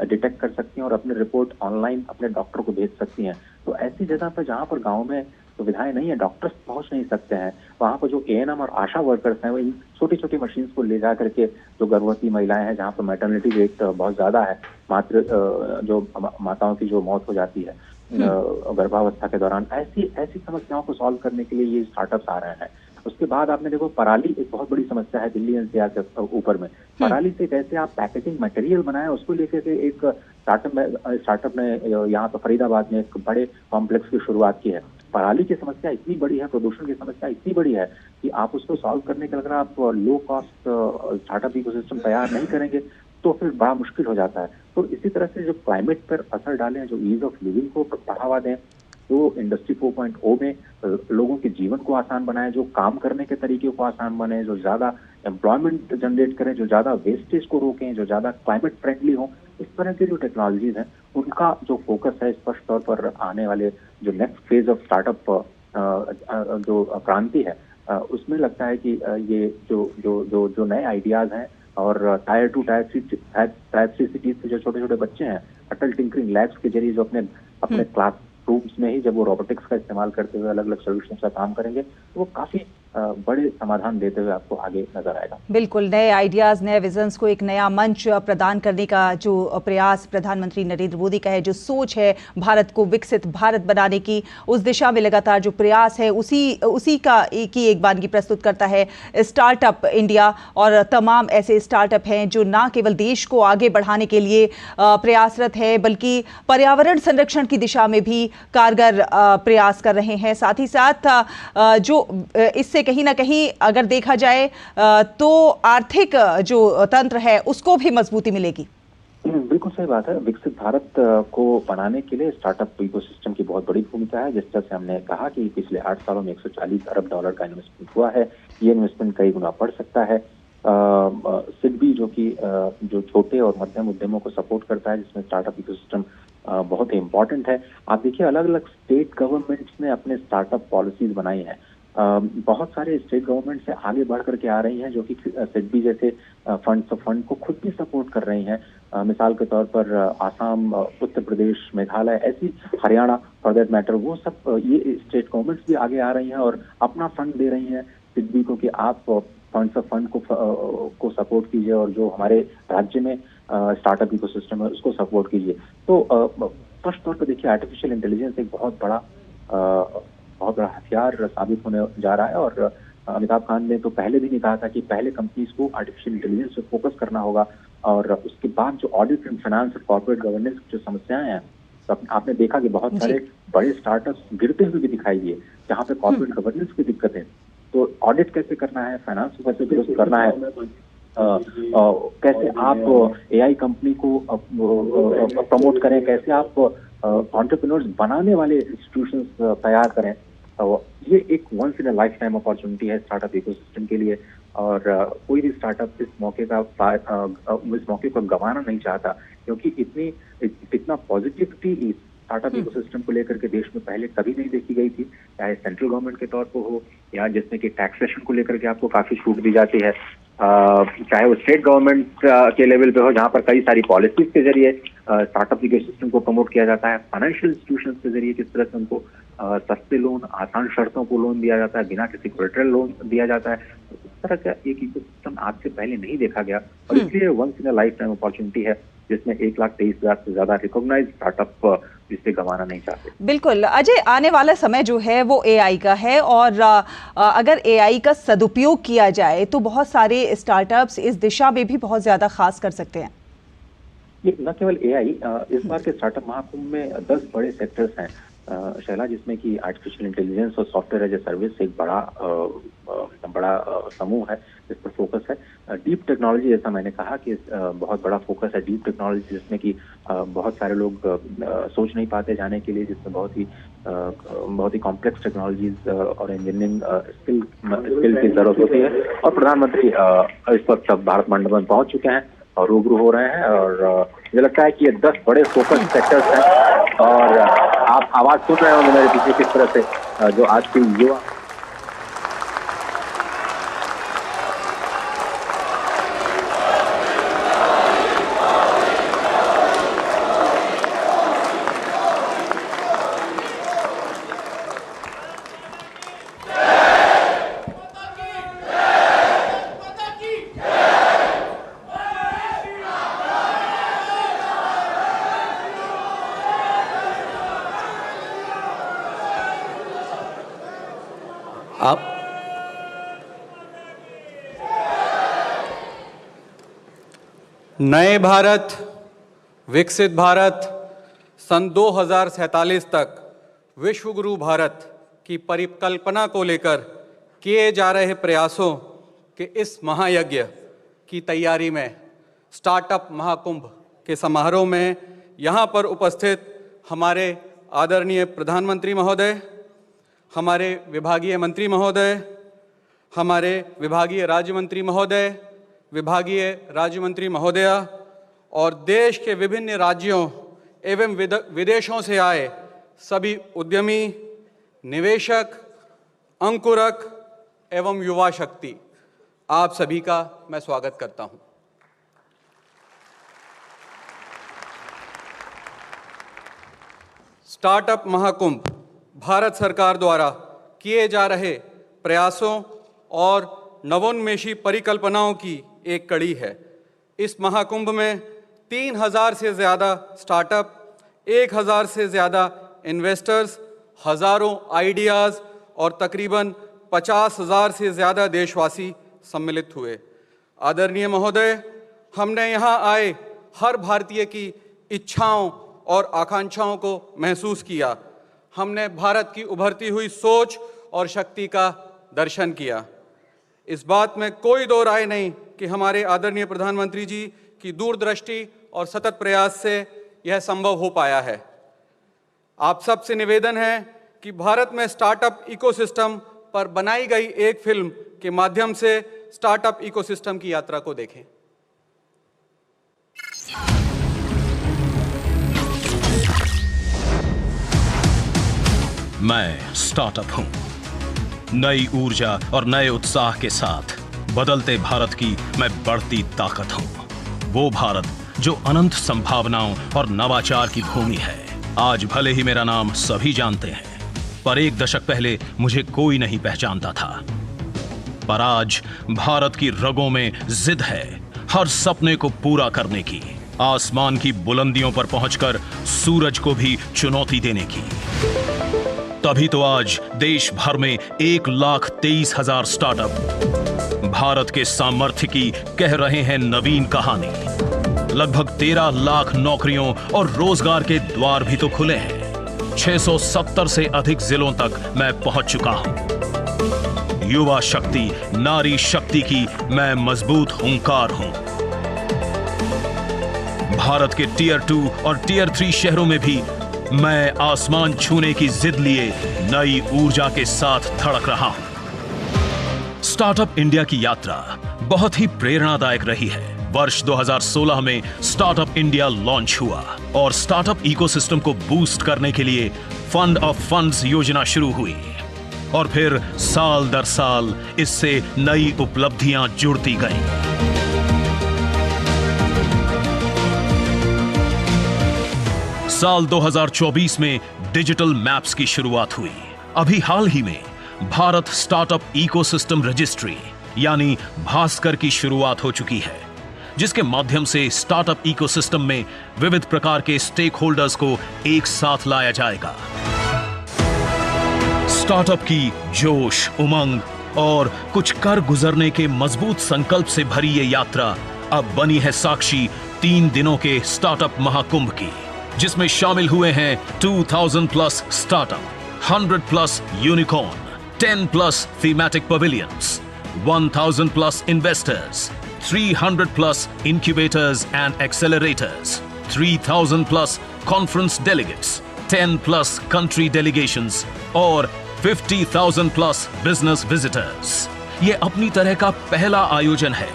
Speaker 3: डिटेक्ट कर सकती हैं और अपनी रिपोर्ट ऑनलाइन अपने डॉक्टर को भेज सकती हैं। तो ऐसी जगह पर जहाँ पर गांव में सुविधाएं नहीं है, डॉक्टर्स पहुंच नहीं सकते हैं, वहाँ पर जो ANM और आशा वर्कर्स हैं वो इन छोटी छोटी मशीन्स को ले जा करके जो गर्भवती महिलाएं हैं, जहाँ पर मैटरनिटी रेट बहुत ज्यादा है, जो माताओं की जो मौत हो जाती है गर्भावस्था के दौरान, ऐसी समस्याओं को सॉल्व करने के लिए ये स्टार्टअप्स आ रहे हैं। उसके बाद आपने देखो पराली एक बहुत बड़ी समस्या है दिल्ली NCR के ऊपर में। पराली से कैसे आप पैकेजिंग मटेरियल बनाए, उसको लेकर के एक स्टार्टअप ने यहाँ पर फरीदाबाद में एक बड़े कॉम्प्लेक्स की शुरुआत की है। पराली की समस्या इतनी बड़ी है, प्रदूषण की समस्या इतनी बड़ी है कि आप उसको सॉल्व करने के लिए अगर आप लो कॉस्ट स्टार्टअप इकोसिस्टम तैयार नहीं करेंगे तो फिर बड़ा मुश्किल हो जाता है। तो इसी तरह से जो क्लाइमेट पर असर डालें, जो ईज ऑफ लिविंग को बढ़ावा दें, जो इंडस्ट्री 4.0 में लोगों के जीवन को आसान बनाए, जो काम करने के तरीके को आसान बने, जो ज्यादा एम्प्लॉयमेंट जनरेट करें, जो ज्यादा वेस्टेज को रोकें, जो ज्यादा क्लाइमेट फ्रेंडली हो, इस तरह के जो टेक्नोलॉजीज हैं उनका जो फोकस है स्पष्ट तौर पर आने वाले जो नेक्स्ट फेज ऑफ स्टार्टअप जो क्रांति है उसमें लगता है कि ये जो नए आइडियाज हैं और टायर 2 टायर 3 सिटीज से जो छोटे छोटे बच्चे हैं, अटल टिंकरिंग लैब्स के जरिए जो अपने क्लास रूम्स में ही जब वो रोबोटिक्स का इस्तेमाल करते हुए अलग अलग सोल्यूशन का काम करेंगे तो वो काफी बड़े समाधान देते हुए आपको आगे नजर आएगा।
Speaker 1: बिल्कुल, नए आइडियाज, नए विजन्स को एक नया मंच प्रदान करने का जो प्रयास प्रधानमंत्री नरेंद्र मोदी का है, जो सोच है भारत को विकसित भारत बनाने की, उस दिशा में लगातार जो प्रयास है उसी का एक बानगी प्रस्तुत करता है स्टार्टअप इंडिया। और तमाम ऐसे स्टार्टअप हैं जो ना केवल देश को आगे बढ़ाने के लिए प्रयासरत है बल्कि पर्यावरण संरक्षण की दिशा में भी कारगर प्रयास कर रहे हैं। साथ ही साथ जो इससे कहीं ना कहीं अगर देखा जाए तो आर्थिक जो तंत्र है उसको भी मजबूती मिलेगी।
Speaker 3: बिल्कुल सही बात है। विकसित भारत को बनाने के लिए स्टार्टअप इकोसिस्टम की बहुत बड़ी भूमिका है। जिस तरह से हमने कहा कि पिछले 8 सालों में 140 अरब डॉलर का इन्वेस्टमेंट हुआ है, ये इन्वेस्टमेंट कई गुना बढ़ सकता है। सिडबी जो छोटे और मध्यम उद्यमों को सपोर्ट करता है, जिसमें स्टार्टअप इकोसिस्टम बहुत ही इम्पोर्टेंट है। आप देखिए, अलग अलग स्टेट गवर्नमेंट्स ने अपने स्टार्टअप पॉलिसीज बनाई हैं। बहुत सारे स्टेट गवर्नमेंट से आगे बढ़ करके आ रही हैं, जो कि सिडबी जैसे फंड को खुद भी सपोर्ट कर रही हैं। मिसाल के तौर पर आसाम, उत्तर प्रदेश, मेघालय, ऐसी हरियाणा फॉर दैट मैटर, वो सब ये स्टेट गवर्नमेंट्स भी आगे आ रही हैं और अपना फंड दे रही हैं सिडबी को कि आप फंड को सपोर्ट कीजिए और जो हमारे राज्य में स्टार्टअप इकोसिस्टम है उसको सपोर्ट कीजिए। तो स्पष्ट तौर पर देखिए, आर्टिफिशियल इंटेलिजेंस एक बहुत बड़ा हथियार साबित होने जा रहा है। और अमिताभ कांत ने तो पहले भी नहीं कहा था कि पहले कंपनीज को आर्टिफिशियल इंटेलिजेंस पे फोकस करना होगा, और उसके बाद जो ऑडिट एंड फाइनेंस और कॉर्पोरेट गवर्नेंस की जो समस्याएं हैं, तो आपने देखा कि बहुत सारे बड़े स्टार्टअप्स गिरते हुए भी दिखाई दिए, जहाँ पे कॉर्पोरेट गवर्नेंस की दिक्कत है। तो ऑडिट कैसे करना है, फाइनेंस को कैसे दुरुस्त करना है, कैसे आप एआई कंपनी को प्रमोट करें, कैसे आप एंटरप्रेन्योर्स बनाने वाले इंस्टीट्यूशंस तैयार करें। ये एक once in a lifetime opportunity है स्टार्टअप इकोसिस्टम के लिए, और कोई भी स्टार्टअप इस मौके को गंवाना नहीं चाहता, क्योंकि इतना पॉजिटिविटी स्टार्टअप इकोसिस्टम को लेकर के देश में पहले कभी नहीं देखी गई थी, चाहे सेंट्रल गवर्नमेंट के तौर पर हो या जिसमें कि टैक्सेशन को लेकर के आपको काफी छूट दी जाती है, चाहे वो स्टेट गवर्नमेंट के लेवल पे हो, जहां पर कई सारी पॉलिसीज के जरिए स्टार्टअप इकोसिस्टम को प्रमोट किया जाता है। फाइनेंशियल इंस्टीट्यूशंस के जरिए किस तरह से उनको सस्ते लोन, आसान शर्तों को लोन दिया जाता है, बिना किसी कोलेटरल लोन दिया जाता है। इस तरह का एक इकोसिस्टम आज से पहले नहीं देखा गया, और इसलिए once in a lifetime opportunity है, जिसमें 1,23,000 से ज्यादा रिकॉग्नाइज्ड स्टार्टअप जिसे गंवाना नहीं चाहते।
Speaker 1: बिल्कुल अजय, आने वाला समय जो है वो एआई का है, और अगर एआई का सदुपयोग किया जाए तो बहुत सारे स्टार्टअप्स इस दिशा में भी बहुत ज्यादा खास कर सकते हैं।
Speaker 3: ये न केवल एआई, इस बार के स्टार्टअप महाकुंभ में 10 बड़े सेक्टर्स हैं शैला, जिसमें कि आर्टिफिशियल इंटेलिजेंस और सॉफ्टवेयर एज ए सर्विस एक बड़ा समूह है, जिस पर फोकस है। डीप टेक्नोलॉजी, जैसा मैंने कहा कि बहुत बड़ा फोकस है डीप टेक्नोलॉजी, जिसमें कि बहुत सारे लोग सोच नहीं पाते जाने के लिए, जिसमें बहुत ही कॉम्प्लेक्स टेक्नोलॉजीज और इंजीनियरिंग स्किल की जरूरत होती है। और प्रधानमंत्री इस वक्त भारत मंडप में पहुंच चुके हैं और रूबरू हो रहे हैं, और मुझे लगता है कि ये 10 बड़े फोकस सेक्टर्स हैं। और आप आवाज सुन रहे होंगे मेरे पीछे किस तरह से जो आज की युवा
Speaker 4: नए भारत, विकसित भारत, सन 2047 तक विश्व गुरु भारत की परिकल्पना को लेकर किए जा रहे प्रयासों के इस महायज्ञ की तैयारी में स्टार्टअप महाकुंभ के समारोह में यहाँ पर उपस्थित हमारे आदरणीय प्रधानमंत्री महोदय, हमारे विभागीय मंत्री महोदय, हमारे विभागीय राज्य मंत्री महोदय, विभागीय राज्य मंत्री महोदया, और देश के विभिन्न राज्यों एवं विदेशों से आए सभी उद्यमी, निवेशक, अंकुरक एवं युवा शक्ति, आप सभी का मैं स्वागत करता हूं। स्टार्टअप महाकुंभ भारत सरकार द्वारा किए जा रहे प्रयासों और नवोन्मेषी परिकल्पनाओं की एक कड़ी है। इस महाकुंभ में 3,000 से ज़्यादा स्टार्टअप, 1,000 से ज़्यादा इन्वेस्टर्स, हज़ारों आइडियाज़ और तकरीबन 50,000 से ज़्यादा देशवासी सम्मिलित हुए। आदरणीय महोदय, हमने यहाँ आए हर भारतीय की इच्छाओं और आकांक्षाओं को महसूस किया। हमने भारत की उभरती हुई सोच और शक्ति का दर्शन किया। इस बात में कोई दो राय नहीं कि हमारे आदरणीय प्रधानमंत्री जी की दूरदृष्टि और सतत प्रयास से यह संभव हो पाया है। आप सबसे निवेदन है कि भारत में स्टार्टअप इकोसिस्टम पर बनाई गई एक फिल्म के माध्यम से स्टार्टअप इकोसिस्टम की यात्रा को देखें।
Speaker 5: मैं स्टार्टअप हूं। नई ऊर्जा और नए उत्साह के साथ बदलते भारत की मैं बढ़ती ताकत हूं। वो भारत जो अनंत संभावनाओं और नवाचार की भूमि है। आज भले ही मेरा नाम सभी जानते हैं, पर एक दशक पहले मुझे कोई नहीं पहचानता था। पर आज भारत की रगों में जिद है हर सपने को पूरा करने की, आसमान की बुलंदियों पर पहुंचकर सूरज को भी चुनौती देने की। तभी तो आज देश भर में 1,23,000 स्टार्टअप भारत के सामर्थ्य की कह रहे हैं नवीन कहानी। लगभग 13 लाख नौकरियों और रोजगार के द्वार भी तो खुले हैं। 670 से अधिक जिलों तक मैं पहुंच चुका हूं। युवा शक्ति, नारी शक्ति की मैं मजबूत हुंकार हूं। भारत के टियर 2 और टियर 3 शहरों में भी मैं आसमान छूने की जिद लिए नई ऊर्जा के साथ धड़क रहा हूं। स्टार्टअप इंडिया की यात्रा बहुत ही प्रेरणादायक रही है। वर्ष 2016 में स्टार्टअप इंडिया लॉन्च हुआ और स्टार्टअप इकोसिस्टम को बूस्ट करने के लिए फंड ऑफ फंड्स योजना शुरू हुई और फिर साल दर साल इससे नई उपलब्धियां जुड़ती गईं। साल 2024 में डिजिटल मैप्स की शुरुआत हुई। अभी हाल ही में भारत स्टार्टअप इकोसिस्टम रजिस्ट्री यानी भास्कर की शुरुआत हो चुकी है, जिसके माध्यम से स्टार्टअप इकोसिस्टम में विविध प्रकार के स्टेक होल्डर्स को एक साथ लाया जाएगा। स्टार्टअप की जोश, उमंग और कुछ कर गुजरने के मजबूत संकल्प से भरी ये यात्रा अब बनी है साक्षी 3 दिनों के स्टार्टअप महाकुंभ की, जिसमें शामिल हुए हैं 2000 plus startup, 100 plus unicorn, 10 plus thematic pavilions, 1000 plus investors, 300 plus incubators and accelerators, 3,000 plus conference delegates, 10 plus country delegations और 50,000 plus business visitors। ये अपनी तरह का पहला आयोजन है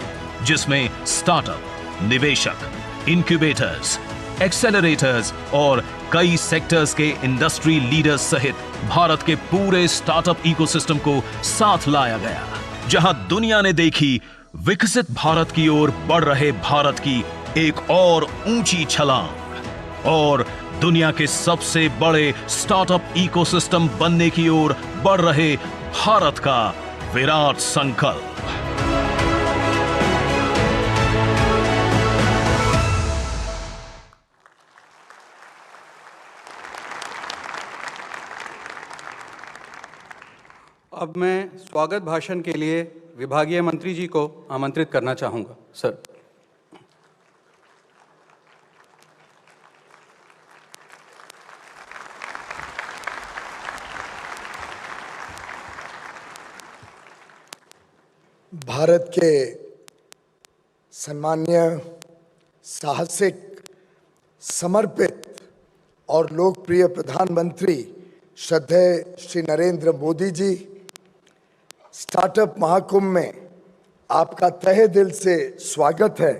Speaker 5: जिसमें स्टार्टअप, निवेशक, इंक्यूबेटर्स, एक्सेलरेटर्स और कई सेक्टर्स के इंडस्ट्री लीडर्स सहित भारत के पूरे स्टार्टअप इकोसिस्टम को साथ लाया गया, जहां दुनिया ने देखी विकसित भारत की ओर बढ़ रहे भारत की एक और ऊंची छलांग और दुनिया के सबसे बड़े स्टार्टअप इकोसिस्टम बनने की ओर बढ़ रहे भारत का विराट संकल्प।
Speaker 4: अब मैं स्वागत भाषण के लिए विभागीय मंत्री जी को आमंत्रित करना चाहूंगा। सर।
Speaker 6: भारत के सम्माननीय, साहसिक, समर्पित और लोकप्रिय प्रधानमंत्री श्रद्धेय श्री नरेंद्र मोदी जी, स्टार्टअप महाकुंभ में आपका तहे दिल से स्वागत है।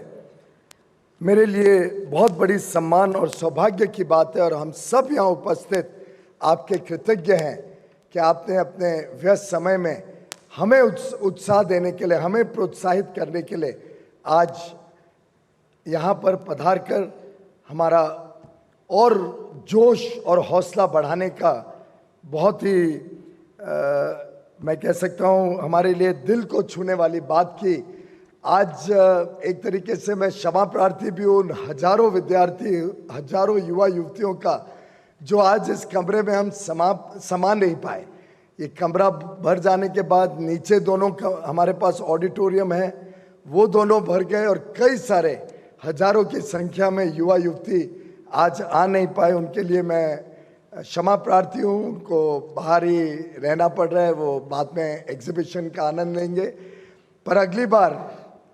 Speaker 6: मेरे लिए बहुत बड़ी सम्मान और सौभाग्य की बात है और हम सब यहाँ उपस्थित आपके कृतज्ञ हैं कि आपने अपने व्यस्त समय में हमें उत्साह देने के लिए, हमें प्रोत्साहित करने के लिए आज यहाँ पर पधार कर हमारा और जोश और हौसला बढ़ाने का बहुत ही मैं कह सकता हूँ हमारे लिए दिल को छूने वाली बात की। आज एक तरीके से मैं क्षमा प्रार्थी भी हूँ उन हजारों विद्यार्थी, हजारों युवा युवतियों का जो आज इस कमरे में हम समा नहीं पाए। ये कमरा भर जाने के बाद नीचे दोनों हमारे पास ऑडिटोरियम है, वो दोनों भर गए और कई सारे हजारों की संख्या में युवा युवती आज आ नहीं पाए। उनके लिए मैं क्षमा प्रार्थी हूँ, उनको बाहर ही रहना पड़ रहा है, वो बाद में एग्जीबिशन का आनंद लेंगे। पर अगली बार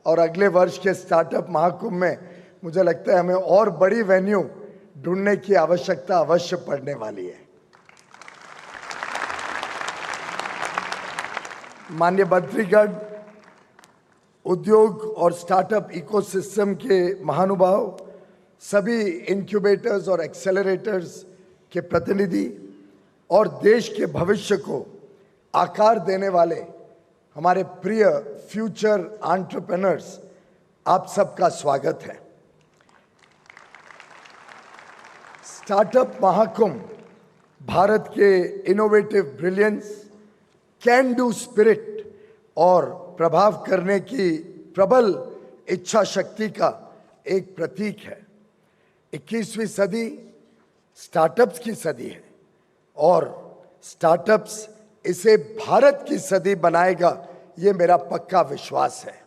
Speaker 6: और अगले वर्ष के स्टार्टअप महाकुंभ में मुझे लगता है हमें और बड़ी वेन्यू ढूंढने की आवश्यकता अवश्य पड़ने वाली है। माननीय मंत्रीगण, उद्योग और स्टार्टअप इकोसिस्टम के महानुभाव, सभी इंक्यूबेटर्स और एक्सेलरेटर्स के प्रतिनिधि और देश के भविष्य को आकार देने वाले हमारे प्रिय फ्यूचर एंटरप्रेन्योर्स, आप सबका स्वागत है। स्टार्टअप महाकुंभ भारत के innovative brilliance, can do spirit और प्रभाव करने की प्रबल इच्छा शक्ति का एक प्रतीक है। 21वीं सदी स्टार्टअप्स की सदी है और स्टार्टअप्स इसे भारत की सदी बनाएगा, ये मेरा पक्का विश्वास है।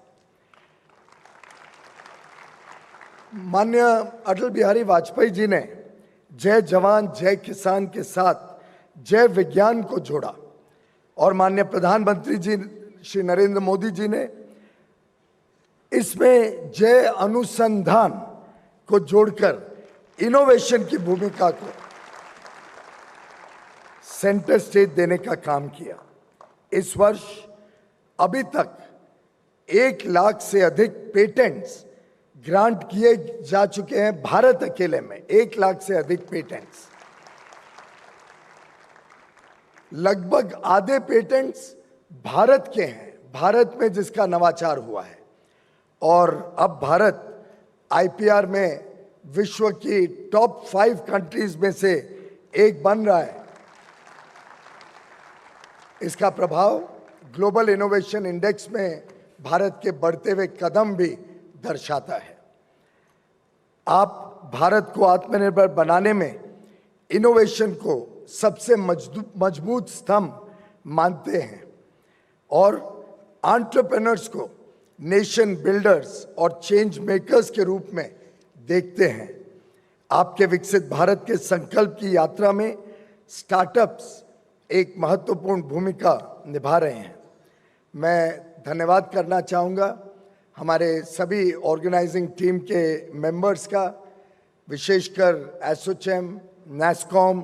Speaker 6: माननीय अटल बिहारी वाजपेयी जी ने जय जवान जय किसान के साथ जय विज्ञान को जोड़ा और माननीय प्रधानमंत्री जी श्री नरेंद्र मोदी जी ने इसमें जय अनुसंधान को जोड़कर इनोवेशन की भूमिका को सेंटर स्टेज देने का काम किया। इस वर्ष अभी तक 1 लाख से अधिक पेटेंट्स ग्रांट किए जा चुके हैं। भारत अकेले में 1 लाख से अधिक पेटेंट्स, लगभग आधे पेटेंट्स भारत के हैं, भारत में जिसका नवाचार हुआ है। और अब भारत आईपीआर में विश्व की टॉप 5 कंट्रीज में से एक बन रहा है। इसका प्रभाव ग्लोबल इनोवेशन इंडेक्स में भारत के बढ़ते हुए कदम भी दर्शाता है। आप भारत को आत्मनिर्भर बनाने में इनोवेशन को सबसे मजबूत स्तंभ मानते हैं और एंटरप्रेन्योर्स को नेशन बिल्डर्स और चेंज मेकर्स के रूप में देखते हैं। आपके विकसित भारत के संकल्प की यात्रा में स्टार्टअप्स एक महत्वपूर्ण भूमिका निभा रहे हैं। मैं धन्यवाद करना चाहूँगा हमारे सभी ऑर्गेनाइजिंग टीम के मेंबर्स का, विशेषकर एसोचैम, नैस्कॉम,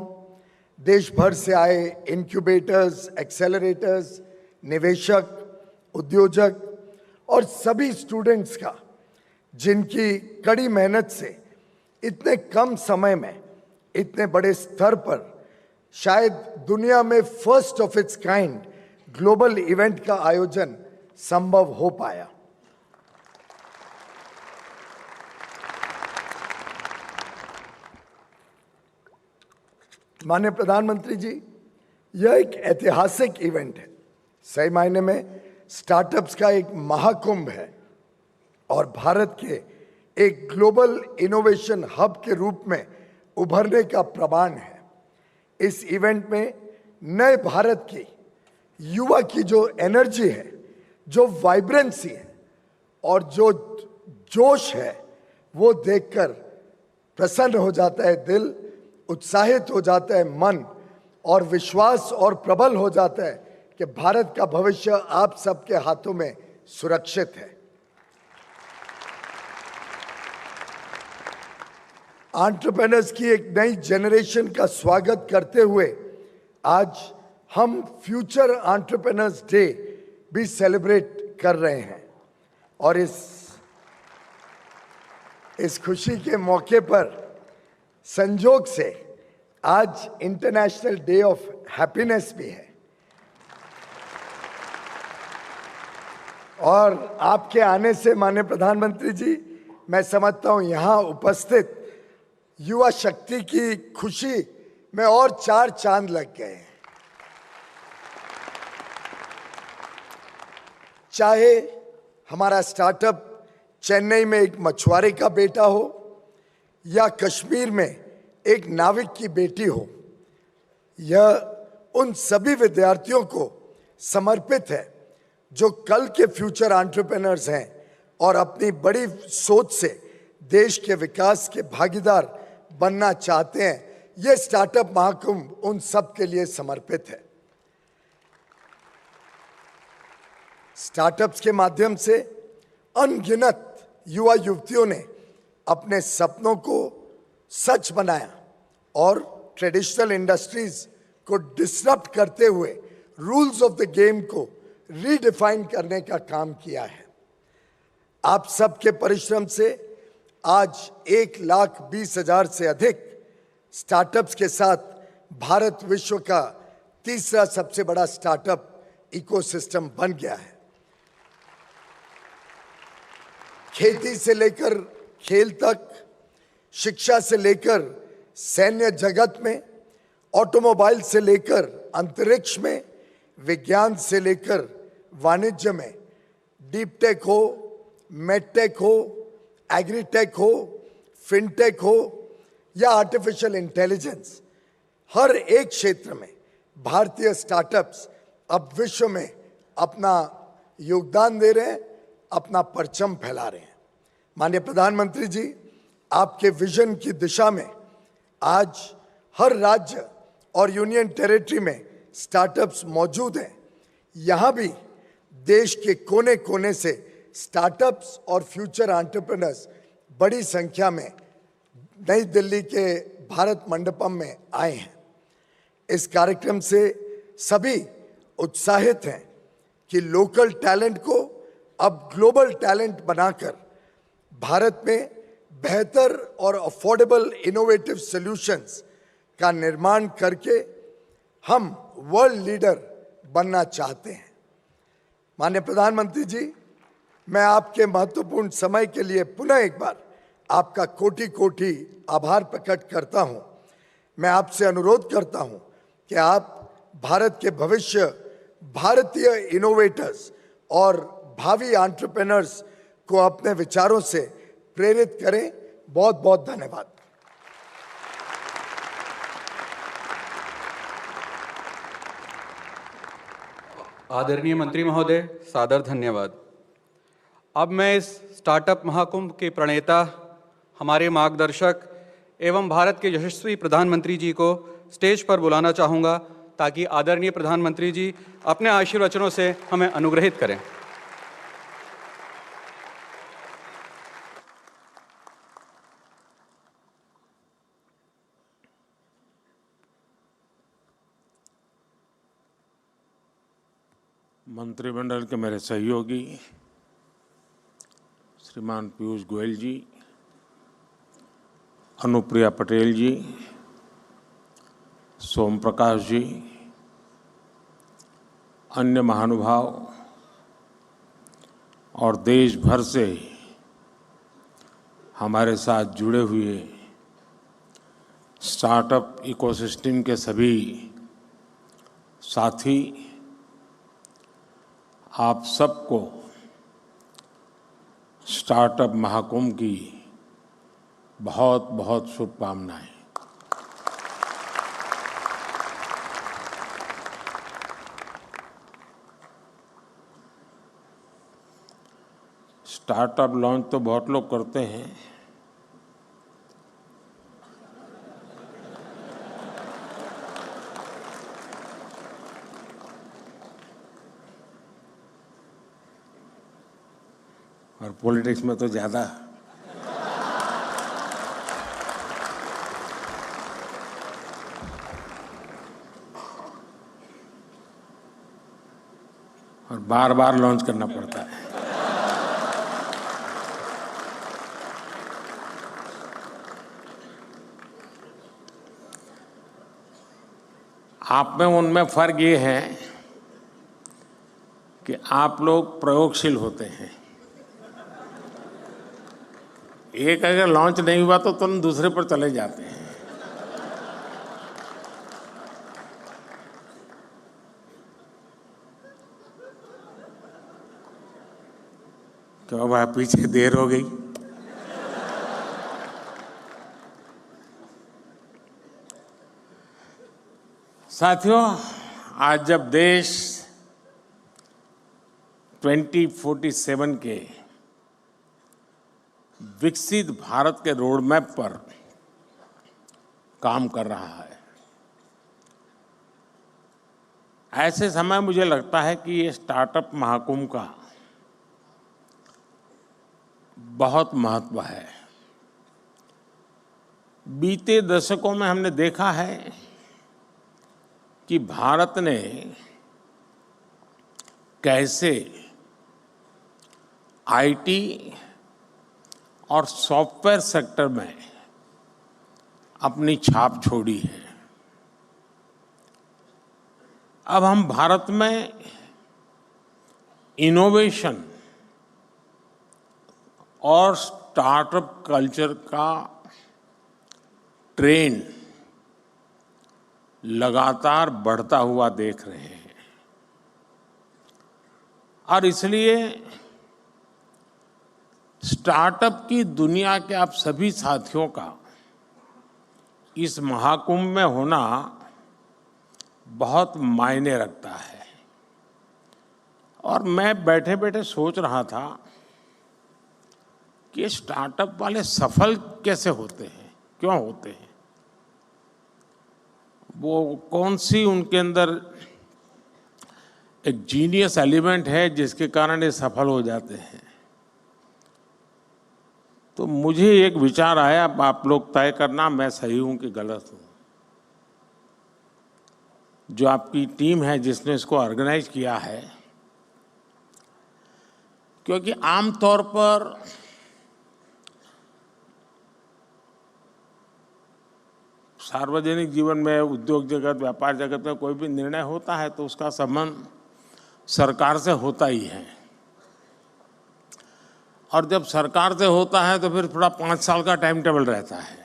Speaker 6: देश भर से आए इनक्यूबेटर्स, एक्सेलरेटर्स, निवेशक, उद्योजक और सभी स्टूडेंट्स का, जिनकी कड़ी मेहनत से इतने कम समय में इतने बड़े स्तर पर शायद दुनिया में first of its kind global event का आयोजन संभव हो पाया। माननीय प्रधानमंत्री जी, यह एक ऐतिहासिक इवेंट है। सही मायने में स्टार्टअप्स का एक महाकुंभ है और भारत के एक ग्लोबल इनोवेशन हब के रूप में उभरने का प्रमाण है। इस इवेंट में नए भारत की युवा की जो एनर्जी है, जो वाइब्रेंसी है और जो जोश है, वो देखकर प्रसन्न हो जाता है दिल, उत्साहित हो जाता है मन और विश्वास और प्रबल हो जाता है कि भारत का भविष्य आप सबके हाथों में सुरक्षित है। एंटरप्रेन्योर्स की एक नई जनरेशन का स्वागत करते हुए आज हम फ्यूचर एंटरप्रेन्योर्स डे भी सेलिब्रेट कर रहे हैं और इस खुशी के मौके पर संजोग से आज इंटरनेशनल डे ऑफ हैप्पीनेस भी है और आपके आने से माननीय प्रधानमंत्री जी, मैं समझता हूं यहां उपस्थित युवा शक्ति की खुशी में और 4 चांद लग गए हैं। चाहे हमारा स्टार्टअप चेन्नई में एक मछुआरे का बेटा हो या कश्मीर में एक नाविक की बेटी हो, यह उन सभी विद्यार्थियों को समर्पित है जो कल के फ्यूचर एंटरप्रेन्योर्स हैं और अपनी बड़ी सोच से देश के विकास के भागीदार बनना चाहते हैं। ये स्टार्टअप महाकुंभ उन सब के लिए समर्पित है। स्टार्टअप्स के माध्यम से अनगिनत युवा युवतियों ने अपने सपनों को सच बनाया और ट्रेडिशनल इंडस्ट्रीज को डिसरप्ट करते हुए रूल्स ऑफ द गेम को रीडिफाइन करने का काम किया है। आप सबके परिश्रम से आज 1,20,000 से अधिक स्टार्टअप्स के साथ भारत विश्व का तीसरा सबसे बड़ा स्टार्टअप इकोसिस्टम बन गया है। खेती से लेकर खेल तक, शिक्षा से लेकर सैन्य जगत में, ऑटोमोबाइल से लेकर अंतरिक्ष में, विज्ञान से लेकर वाणिज्य में, डीप टेक हो, मेडटेक हो, एग्रीटेक हो, फिनटेक हो या आर्टिफिशियल इंटेलिजेंस, हर एक क्षेत्र में भारतीय स्टार्टअप्स अब विश्व में अपना योगदान दे रहे हैं, अपना परचम फैला रहे हैं। माननीय प्रधानमंत्री जी, आपके विजन की दिशा में आज हर राज्य और यूनियन टेरिटरी में स्टार्टअप्स मौजूद हैं। यहाँ भी देश के कोने कोने से स्टार्टअप्स और फ्यूचर एंटरप्रेन्योर्स बड़ी संख्या में नई दिल्ली के भारत मंडपम में आए हैं। इस कार्यक्रम से सभी उत्साहित हैं कि लोकल टैलेंट को अब ग्लोबल टैलेंट बनाकर भारत में बेहतर और अफोर्डेबल इनोवेटिव सॉल्यूशंस का निर्माण करके हम वर्ल्ड लीडर बनना चाहते हैं। माननीय प्रधानमंत्री जी, मैं आपके महत्वपूर्ण समय के लिए पुनः एक बार आपका कोटि कोटि आभार प्रकट करता हूं। मैं आपसे अनुरोध करता हूं कि आप भारत के भविष्य, भारतीय इनोवेटर्स और भावी एंटरप्रेन्योर्स को अपने विचारों से प्रेरित करें। बहुत बहुत धन्यवाद।
Speaker 4: आदरणीय मंत्री महोदय, सादर धन्यवाद। अब मैं इस स्टार्टअप महाकुंभ के प्रणेता, हमारे मार्गदर्शक एवं भारत के यशस्वी प्रधानमंत्री जी को स्टेज पर बुलाना चाहूँगा ताकि आदरणीय प्रधानमंत्री जी अपने आशीर्वचनों से हमें अनुग्रहित करें।
Speaker 7: मंत्रिमंडल के मेरे सहयोगी श्रीमान पीयूष गोयल जी, अनुप्रिया पटेल जी, सोम प्रकाश जी, अन्य महानुभाव और देश भर से हमारे साथ जुड़े हुए स्टार्टअप इकोसिस्टम के सभी साथी, आप सबको स्टार्टअप महाकुंभ की बहुत बहुत शुभकामनाएं। स्टार्टअप लॉन्च तो बहुत लोग करते हैं, और पॉलिटिक्स में तो ज़्यादा। और बार बार लॉन्च करना पड़ता है। आप में उनमें फर्क ये है कि आप लोग प्रयोगशील होते हैं। एक अगर लॉन्च नहीं हुआ तो तुरंत दूसरे पर चले जाते हैं। क्यों भाई, पीछे देर हो गई। साथियों, आज जब देश 2047 के विकसित भारत के रोड मैप पर काम कर रहा है। ऐसे समय मुझे लगता है कि ये स्टार्टअप महाकुंभ का बहुत महत्व है। बीते दशकों में हमने देखा है कि भारत ने कैसे आईटी और सॉफ्टवेयर सेक्टर में अपनी छाप छोड़ी है। अब हम भारत में इनोवेशन और स्टार्टअप कल्चर का ट्रेंड लगातार बढ़ता हुआ देख रहे हैं और इसलिए स्टार्टअप की दुनिया के आप सभी साथियों का इस महाकुंभ में होना बहुत मायने रखता है। और मैं बैठे बैठे सोच रहा था कि स्टार्टअप वाले सफल कैसे होते हैं, क्यों होते हैं, वो कौन सी उनके अंदर एक जीनियस एलिमेंट है जिसके कारण ये सफल हो जाते हैं। तो मुझे एक विचार आया, आप लोग तय करना मैं सही हूं कि गलत हूं। जो आपकी टीम है जिसने इसको ऑर्गेनाइज किया है, क्योंकि आमतौर पर सार्वजनिक जीवन में, उद्योग जगत, व्यापार जगत में कोई भी निर्णय होता है तो उसका संबंध सरकार से होता ही है। और जब सरकार से होता है तो फिर थोड़ा 5 साल का टाइम टेबल रहता है।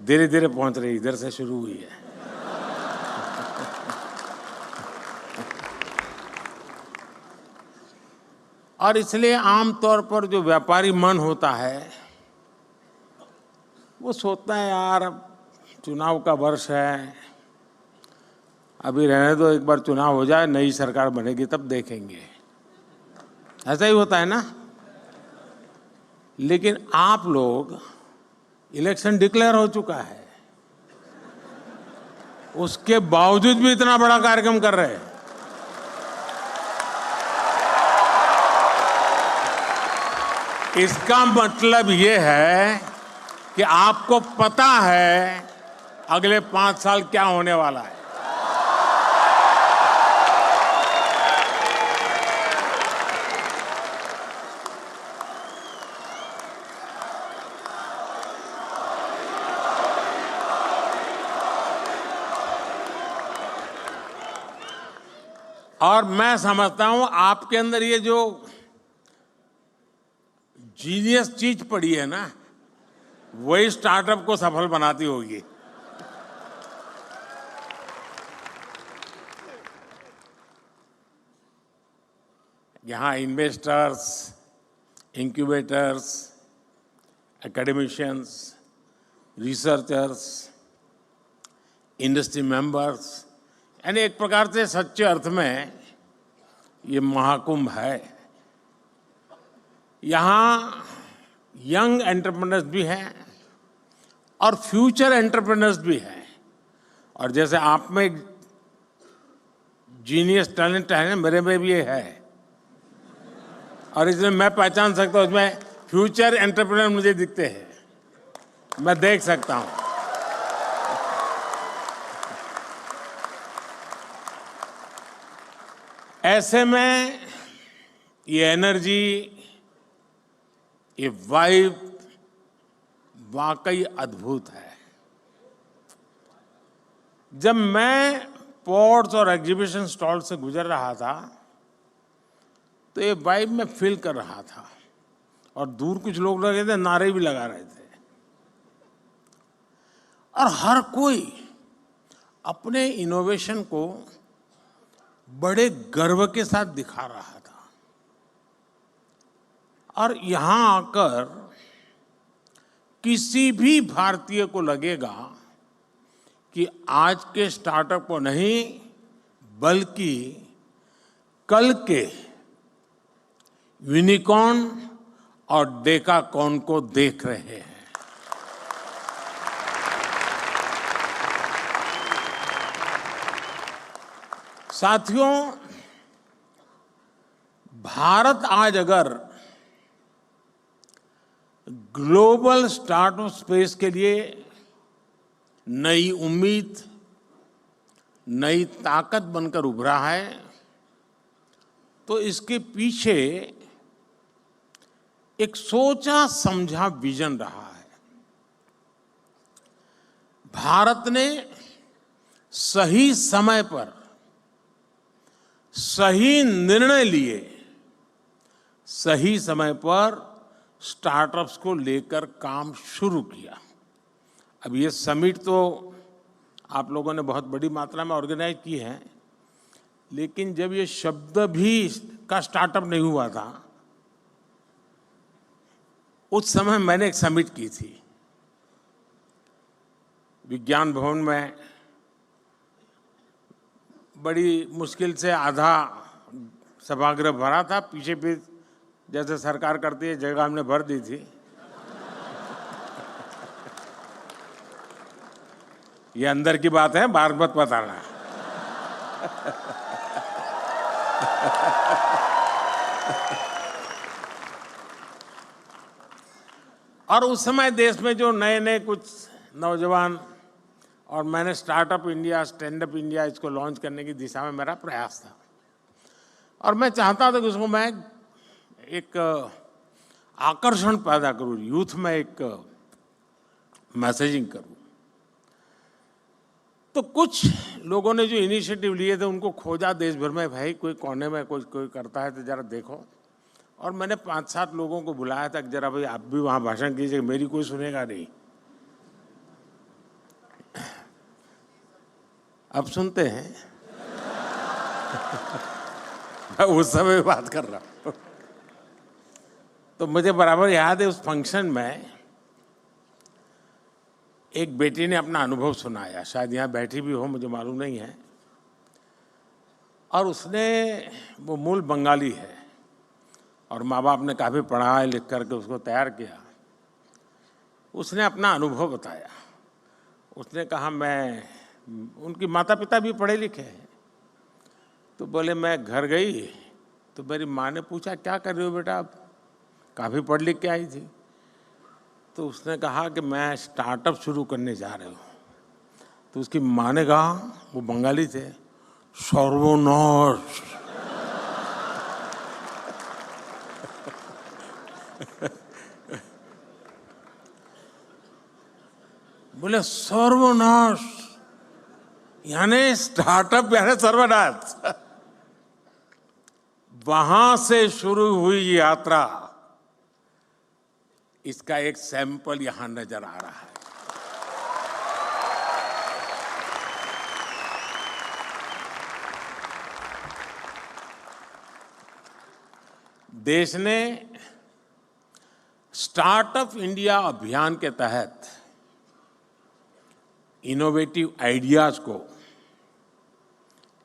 Speaker 7: धीरे धीरे पहुंच रही, इधर से शुरू हुई है। और इसलिए आमतौर पर जो व्यापारी मन होता है वो सोचता है यार अब चुनाव का वर्ष है, अभी रहने दो, एक बार चुनाव हो जाए, नई सरकार बनेगी तब देखेंगे। ऐसा ही होता है ना। लेकिन आप लोग, इलेक्शन डिक्लेयर हो चुका है, उसके बावजूद भी इतना बड़ा कार्यक्रम कर रहे हैं। इसका मतलब ये है कि आपको पता है अगले 5 साल क्या होने वाला है। और मैं समझता हूं आपके अंदर ये जो जीनियस चीज पड़ी है ना, वही स्टार्टअप को सफल बनाती होगी। यहां investors, incubators, academicians, researchers, industry members, यानी एक प्रकार से सच्चे अर्थ में ये महाकुंभ है। यहाँ यंग एंटरप्रेन्योर्स भी हैं और फ्यूचर एंटरप्रेन्योर्स भी हैं। और जैसे आप में जीनियस टैलेंट है, मेरे में भी ये है, और इसमें मैं पहचान सकता हूँ, इसमें फ्यूचर एंटरप्रेन्योर मुझे दिखते हैं, मैं देख सकता हूँ। ऐसे में ये एनर्जी, ये वाइब वाकई अद्भुत है। जब मैं पोर्ट्स और एग्जीबिशन स्टॉल से गुजर रहा था तो ये वाइब में फील कर रहा था, और दूर कुछ लोग लगे थे, नारे भी लगा रहे थे, और हर कोई अपने इनोवेशन को बड़े गर्व के साथ दिखा रहा था। और यहां आकर किसी भी भारतीय को लगेगा कि आज के स्टार्टअप को नहीं, बल्कि कल के यूनिकॉर्न और डेकाकॉन को देख रहे हैं। साथियों, भारत आज अगर ग्लोबल स्टार्टअप स्पेस के लिए नई उम्मीद, नई ताकत बनकर उभरा है, तो इसके पीछे एक सोचा समझा विजन रहा है। भारत ने सही समय पर सही निर्णय लिए, सही समय पर स्टार्टअप्स को लेकर काम शुरू किया। अब ये समिट तो आप लोगों ने बहुत बड़ी मात्रा में ऑर्गेनाइज की है, लेकिन जब ये शब्द भी का स्टार्टअप नहीं हुआ था, उस समय मैंने एक समिट की थी विज्ञान भवन में। बड़ी मुश्किल से आधा सभागृह भरा था, पीछे भी जैसे सरकार करती है जगह हमने भर दी थी। ये अंदर की बात है, बाहर मत बताना। और उस समय देश में जो नए नए कुछ नौजवान, और मैंने startup India, stand up India इसको लॉन्च करने की दिशा में मेरा प्रयास था। और मैं चाहता था कि उसको मैं एक आकर्षण पैदा करूं, यूथ में एक मैसेजिंग करूं। तो कुछ लोगों ने जो इनिशिएटिव लिए थे उनको खोजा देश भर में, भाई कोई कोने में कोई करता है तो जरा देखो। और मैंने 5-7 लोगों को बुलाया था कि जरा भाई आप भी वहाँ भाषण कीजिए, मेरी कोई सुनेगा नहीं। अब सुनते हैं। मैं उस समय बात कर रहा हूँ। तो मुझे बराबर याद है उस फंक्शन में एक बेटी ने अपना अनुभव सुनाया, शायद यहाँ बैठी भी हो, मुझे मालूम नहीं है। और उसने, वो मूल बंगाली है और माँ बाप ने काफ़ी पढ़ा लिख करके उसको तैयार किया। उसने अपना अनुभव बताया। उसने कहा, मैं, उनकी माता पिता भी पढ़े लिखे हैं। तो बोले मैं घर गई तो मेरी माँ ने पूछा, क्या कर रही हो बेटा, आप काफ़ी पढ़ लिख के आई थी। तो उसने कहा कि मैं स्टार्टअप शुरू करने जा रही हूँ। तो उसकी माँ ने कहा, वो बंगाली थे, सर्वनाश। बोले सर्वनाश यानी स्टार्टअप यानी सर्वनाश। वहां से शुरू हुई यात्रा, इसका एक सैंपल यहां नजर आ रहा है। देश ने स्टार्टअप इंडिया अभियान के तहत इनोवेटिव आइडियाज को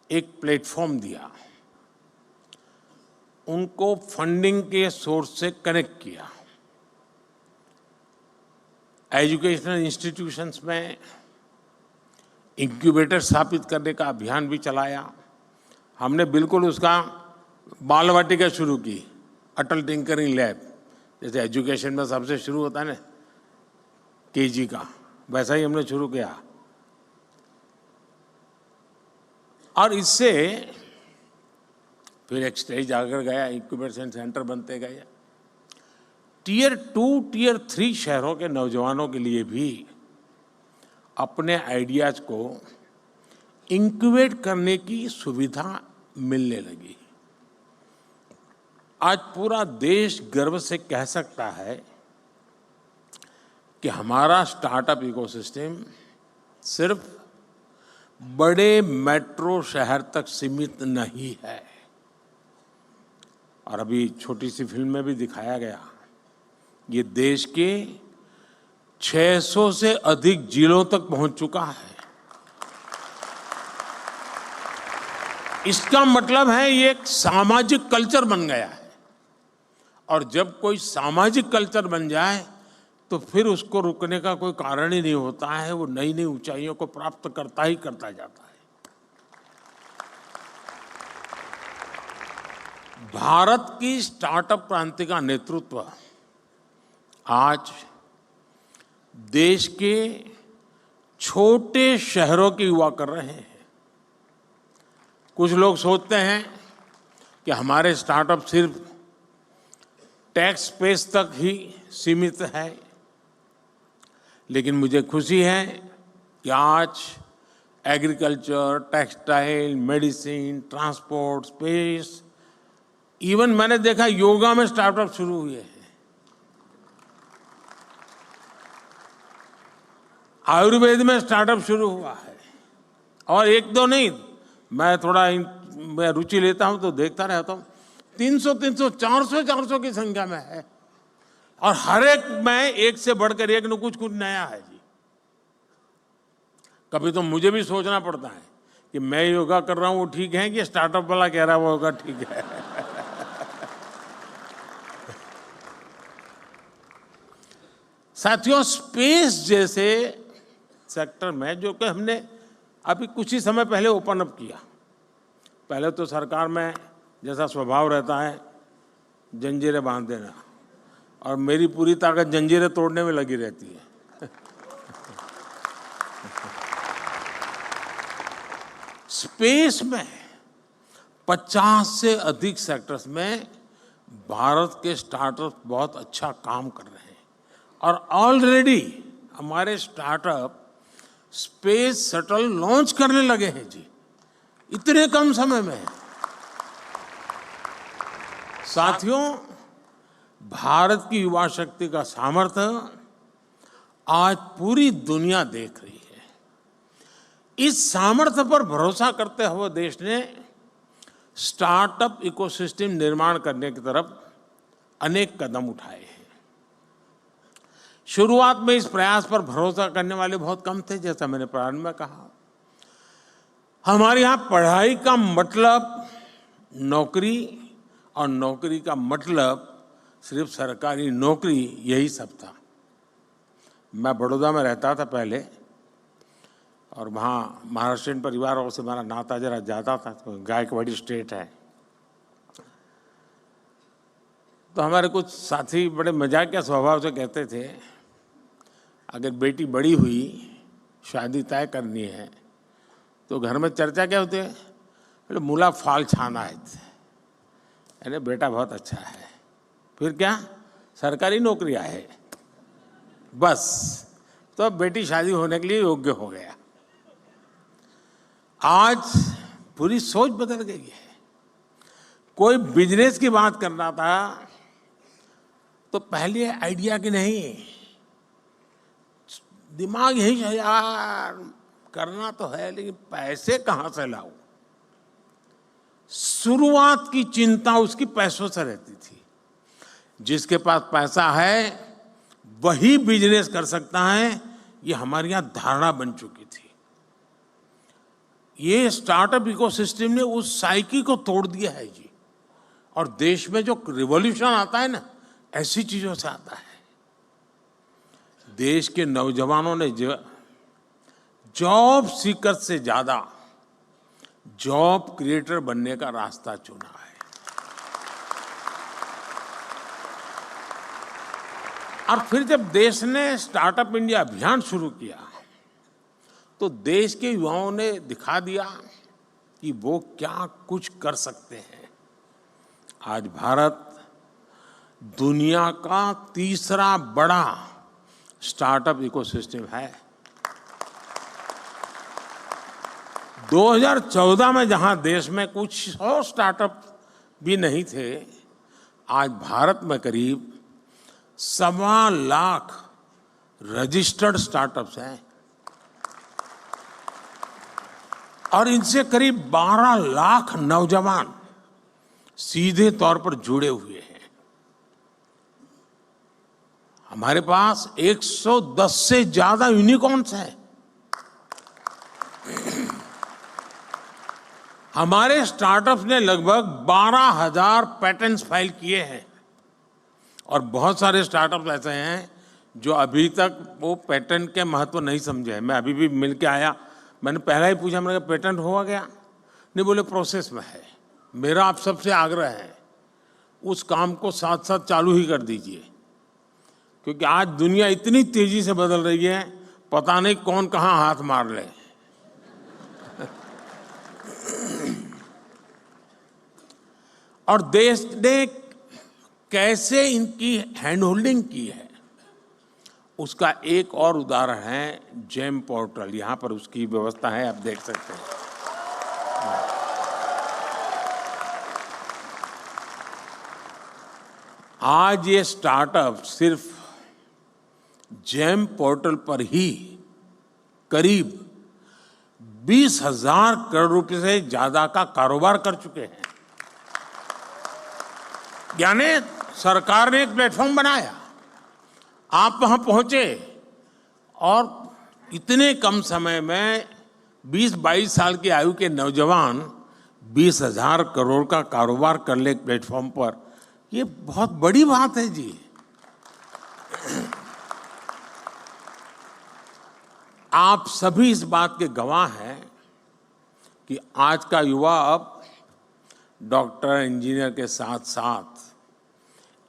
Speaker 7: एक प्लेटफॉर्म दिया, उनको फंडिंग के सोर्स से कनेक्ट किया, एजुकेशनल इंस्टीट्यूशंस में इंक्यूबेटर स्थापित करने का अभियान भी चलाया। हमने बिल्कुल उसका बालवाटिका शुरू की, अटल टिंकरिंग लैब, जैसे एजुकेशन में सबसे शुरू होता है ना केजी का, वैसा ही हमने शुरू किया। और इससे फिर एक स्टेज आकर गया, इंक्यूबेशन सेंटर बनते गए। टियर 2, टियर 3 शहरों के नौजवानों के लिए भी अपने आइडियाज को इंक्यूबेट करने की सुविधा मिलने लगी। आज पूरा देश गर्व से कह सकता है कि हमारा स्टार्टअप इकोसिस्टम सिर्फ बड़े मेट्रो शहर तक सीमित नहीं है। और अभी छोटी सी फिल्म में भी दिखाया गया, ये देश के 600 से अधिक जिलों तक पहुंच चुका है। इसका मतलब है ये एक सामाजिक कल्चर बन गया है और जब कोई सामाजिक कल्चर बन जाए तो फिर उसको रुकने का कोई कारण ही नहीं होता है, वो नई नई ऊंचाइयों को प्राप्त करता ही करता जाता है। भारत की स्टार्टअप क्रांति का नेतृत्व आज देश के छोटे शहरों के युवा कर रहे हैं। कुछ लोग सोचते हैं कि हमारे स्टार्टअप सिर्फ टैक्स स्पेस तक ही सीमित है, लेकिन मुझे खुशी है कि आज agriculture, textile, medicine, transport, space, even मैंने देखा योगा में स्टार्टअप शुरू हुए हैं। आयुर्वेद में स्टार्टअप शुरू हुआ है, और एक दो नहीं, मैं थोड़ा मैं रुचि लेता हूं तो देखता रहता हूं। 300, 400 की संख्या में है, और हर एक में एक से बढ़कर एक न कुछ नया है जी। कभी तो मुझे भी सोचना पड़ता है कि मैं योगा कर रहा हूं वो ठीक है कि स्टार्टअप वाला कह रहा है वो योगा ठीक है। साथियों, स्पेस जैसे सेक्टर में जो कि हमने अभी कुछ ही समय पहले ओपन अप किया, पहले तो सरकार में जैसा स्वभाव रहता है जंजीरें बांध देना, और मेरी पूरी ताकत जंजीरें तोड़ने में लगी रहती है। स्पेस में 50 से अधिक सेक्टर्स में भारत के स्टार्टअप बहुत अच्छा काम कर रहे हैं, और ऑलरेडी हमारे स्टार्टअप स्पेस शटल लॉन्च करने लगे हैं जी, इतने कम समय में। साथियों, भारत की युवा शक्ति का सामर्थ्य आज पूरी दुनिया देख रही है। इस सामर्थ्य पर भरोसा करते हुए देश ने स्टार्टअप इकोसिस्टम निर्माण करने की तरफ अनेक कदम उठाए हैं। शुरुआत में इस प्रयास पर भरोसा करने वाले बहुत कम थे, जैसा मैंने प्रारंभ में कहा। हमारे यहाँ पढ़ाई का मतलब नौकरी, और नौकरी का मतलब सिर्फ सरकारी नौकरी, यही सब था। मैं बड़ौदा में रहता था पहले, और वहाँ महाराष्ट्रियन परिवारों से हमारा नाता जरा ज़्यादा था, तो गायकवाड़ी स्टेट है। तो हमारे कुछ साथी बड़े मजाकिया स्वभाव से कहते थे, अगर बेटी बड़ी हुई, शादी तय करनी है, तो घर में चर्चा क्या होती है? बोले मूला फाल छाना है, अरे बेटा बहुत अच्छा है, फिर क्या सरकारी नौकरी है, बस तो अब बेटी शादी होने के लिए योग्य हो गया। आज पूरी सोच बदल गई है। कोई बिजनेस की बात करना था तो पहले आइडिया की नहीं, दिमाग यही है यार, करना तो है लेकिन पैसे कहां से लाऊं। शुरुआत की चिंता उसकी पैसों से रहती थी। जिसके पास पैसा है वही बिजनेस कर सकता है, ये हमारे यहां धारणा बन चुकी थी। ये स्टार्टअप इकोसिस्टम ने उस साइकिल को तोड़ दिया है जी। और देश में जो रिवॉल्यूशन आता है ना, ऐसी चीजों से आता है। देश के नौजवानों ने जॉब सीकर से ज्यादा जॉब क्रिएटर बनने का रास्ता चुना है। और फिर जब देश ने स्टार्टअप इंडिया अभियान शुरू किया तो देश के युवाओं ने दिखा दिया कि वो क्या कुछ कर सकते हैं। आज भारत दुनिया का तीसरा बड़ा स्टार्टअप इकोसिस्टम है। 2014 में जहां देश में कुछ 100 स्टार्टअप भी नहीं थे, आज भारत में करीब 1.25 लाख रजिस्टर्ड स्टार्टअप्स हैं, और इनसे करीब 12 लाख नौजवान सीधे तौर पर जुड़े हुए हैं। हमारे पास 110 से ज्यादा यूनिकॉर्न्स हैं। हमारे स्टार्टअप्स ने लगभग 12,000 पैटेंट्स फाइल किए हैं। और बहुत सारे स्टार्टअप ऐसे हैं जो अभी तक वो पेटेंट के महत्व नहीं समझे हैं। मैं अभी भी मिल के आया, मैंने पहला ही पूछा, मैंने कहा पेटेंट हुआ गया? नहीं, बोले प्रोसेस में है। मेरा आप सबसे आग्रह है उस काम को साथ साथ चालू ही कर दीजिए, क्योंकि आज दुनिया इतनी तेजी से बदल रही है, पता नहीं कौन कहाँ हाथ मार ले। और देश ने कैसे इनकी हैंड होल्डिंग की है, उसका एक और उदाहरण है जेम पोर्टल। यहां पर उसकी व्यवस्था है, आप देख सकते हैं। आज ये स्टार्टअप सिर्फ जेम पोर्टल पर ही करीब 20,000 करोड़ रुपए से ज्यादा का कारोबार कर चुके हैं। यानी सरकार ने एक प्लेटफॉर्म बनाया, आप वहां पहुंचे और इतने कम समय में 20-22 साल की आयु के नौजवान 20,000 करोड़ का कारोबार कर ले एक प्लेटफॉर्म पर, ये बहुत बड़ी बात है जी। आप सभी इस बात के गवाह हैं कि आज का युवा अब डॉक्टर, इंजीनियर के साथ साथ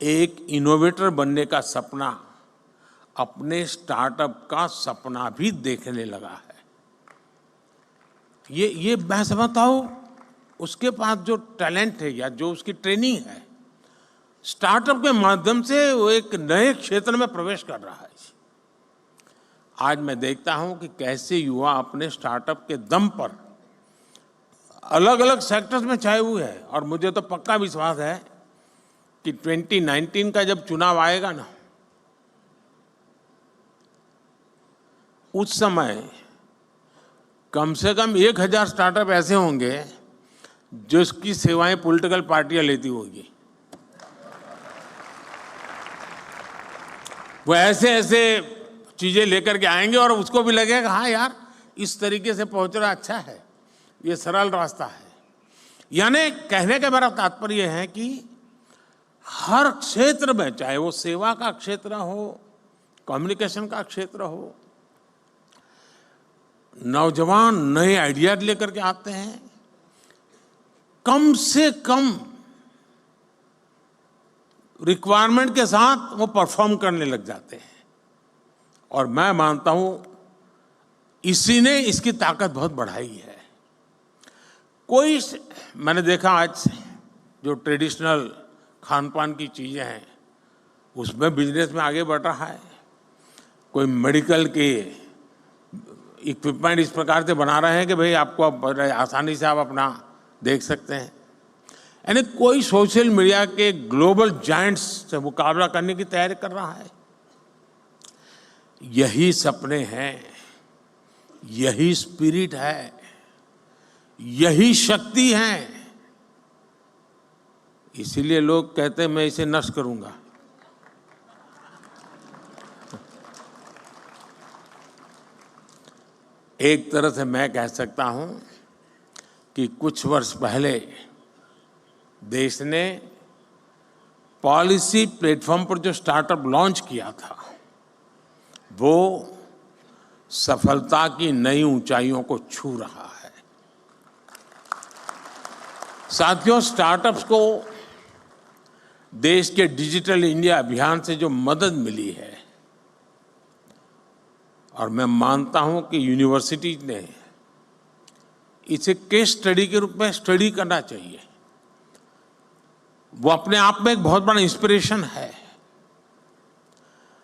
Speaker 7: एक इनोवेटर बनने का सपना, अपने स्टार्टअप का सपना भी देखने लगा है। ये मैं समझता हूं उसके पास जो टैलेंट है या जो उसकी ट्रेनिंग है, स्टार्टअप के माध्यम से वो एक नए क्षेत्र में प्रवेश कर रहा है। आज मैं देखता हूं कि कैसे युवा अपने स्टार्टअप के दम पर अलग अलग सेक्टर्स में छाए हुए हैं। और मुझे तो पक्का विश्वास है कि 2019 का जब चुनाव आएगा ना, उस समय कम से कम 1,000 स्टार्टअप ऐसे होंगे जिसकी सेवाएं पॉलिटिकल पार्टियां लेती होगी। वो ऐसे ऐसे चीजें लेकर के आएंगे और उसको भी लगेगा हाँ यार, इस तरीके से पहुंच रहा अच्छा है, ये सरल रास्ता है। यानी कहने का मेरा तात्पर्य है कि हर क्षेत्र में, चाहे वो सेवा का क्षेत्र हो, कम्युनिकेशन का क्षेत्र हो, नौजवान नए आइडियाज लेकर के आते हैं, कम से कम रिक्वायरमेंट के साथ वो परफॉर्म करने लग जाते हैं। और मैं मानता हूं इसी ने इसकी ताकत बहुत बढ़ाई है। कोई, मैंने देखा आज जो ट्रेडिशनल खान पान की चीजें हैं उसमें बिजनेस में आगे बढ़ रहा है। कोई मेडिकल के इक्विपमेंट इस प्रकार से बना रहे हैं कि भाई आपको आसानी से आप अपना देख सकते हैं। यानी कोई सोशल मीडिया के ग्लोबल जायंट्स से मुकाबला करने की तैयारी कर रहा है। यही सपने हैं, यही स्पिरिट है, यही शक्ति है। इसीलिए लोग कहते हैं मैं इसे नष्ट करूंगा। एक तरह से मैं कह सकता हूं कि कुछ वर्ष पहले देश ने पॉलिसी प्लेटफॉर्म पर जो स्टार्टअप लॉन्च किया था, वो सफलता की नई ऊंचाइयों को छू रहा है। साथियों, स्टार्टअप्स को देश के डिजिटल इंडिया अभियान से जो मदद मिली है, और मैं मानता हूं कि यूनिवर्सिटीज ने इसे केस स्टडी के रूप में स्टडी करना चाहिए। वो अपने आप में एक बहुत बड़ा इंस्पिरेशन है।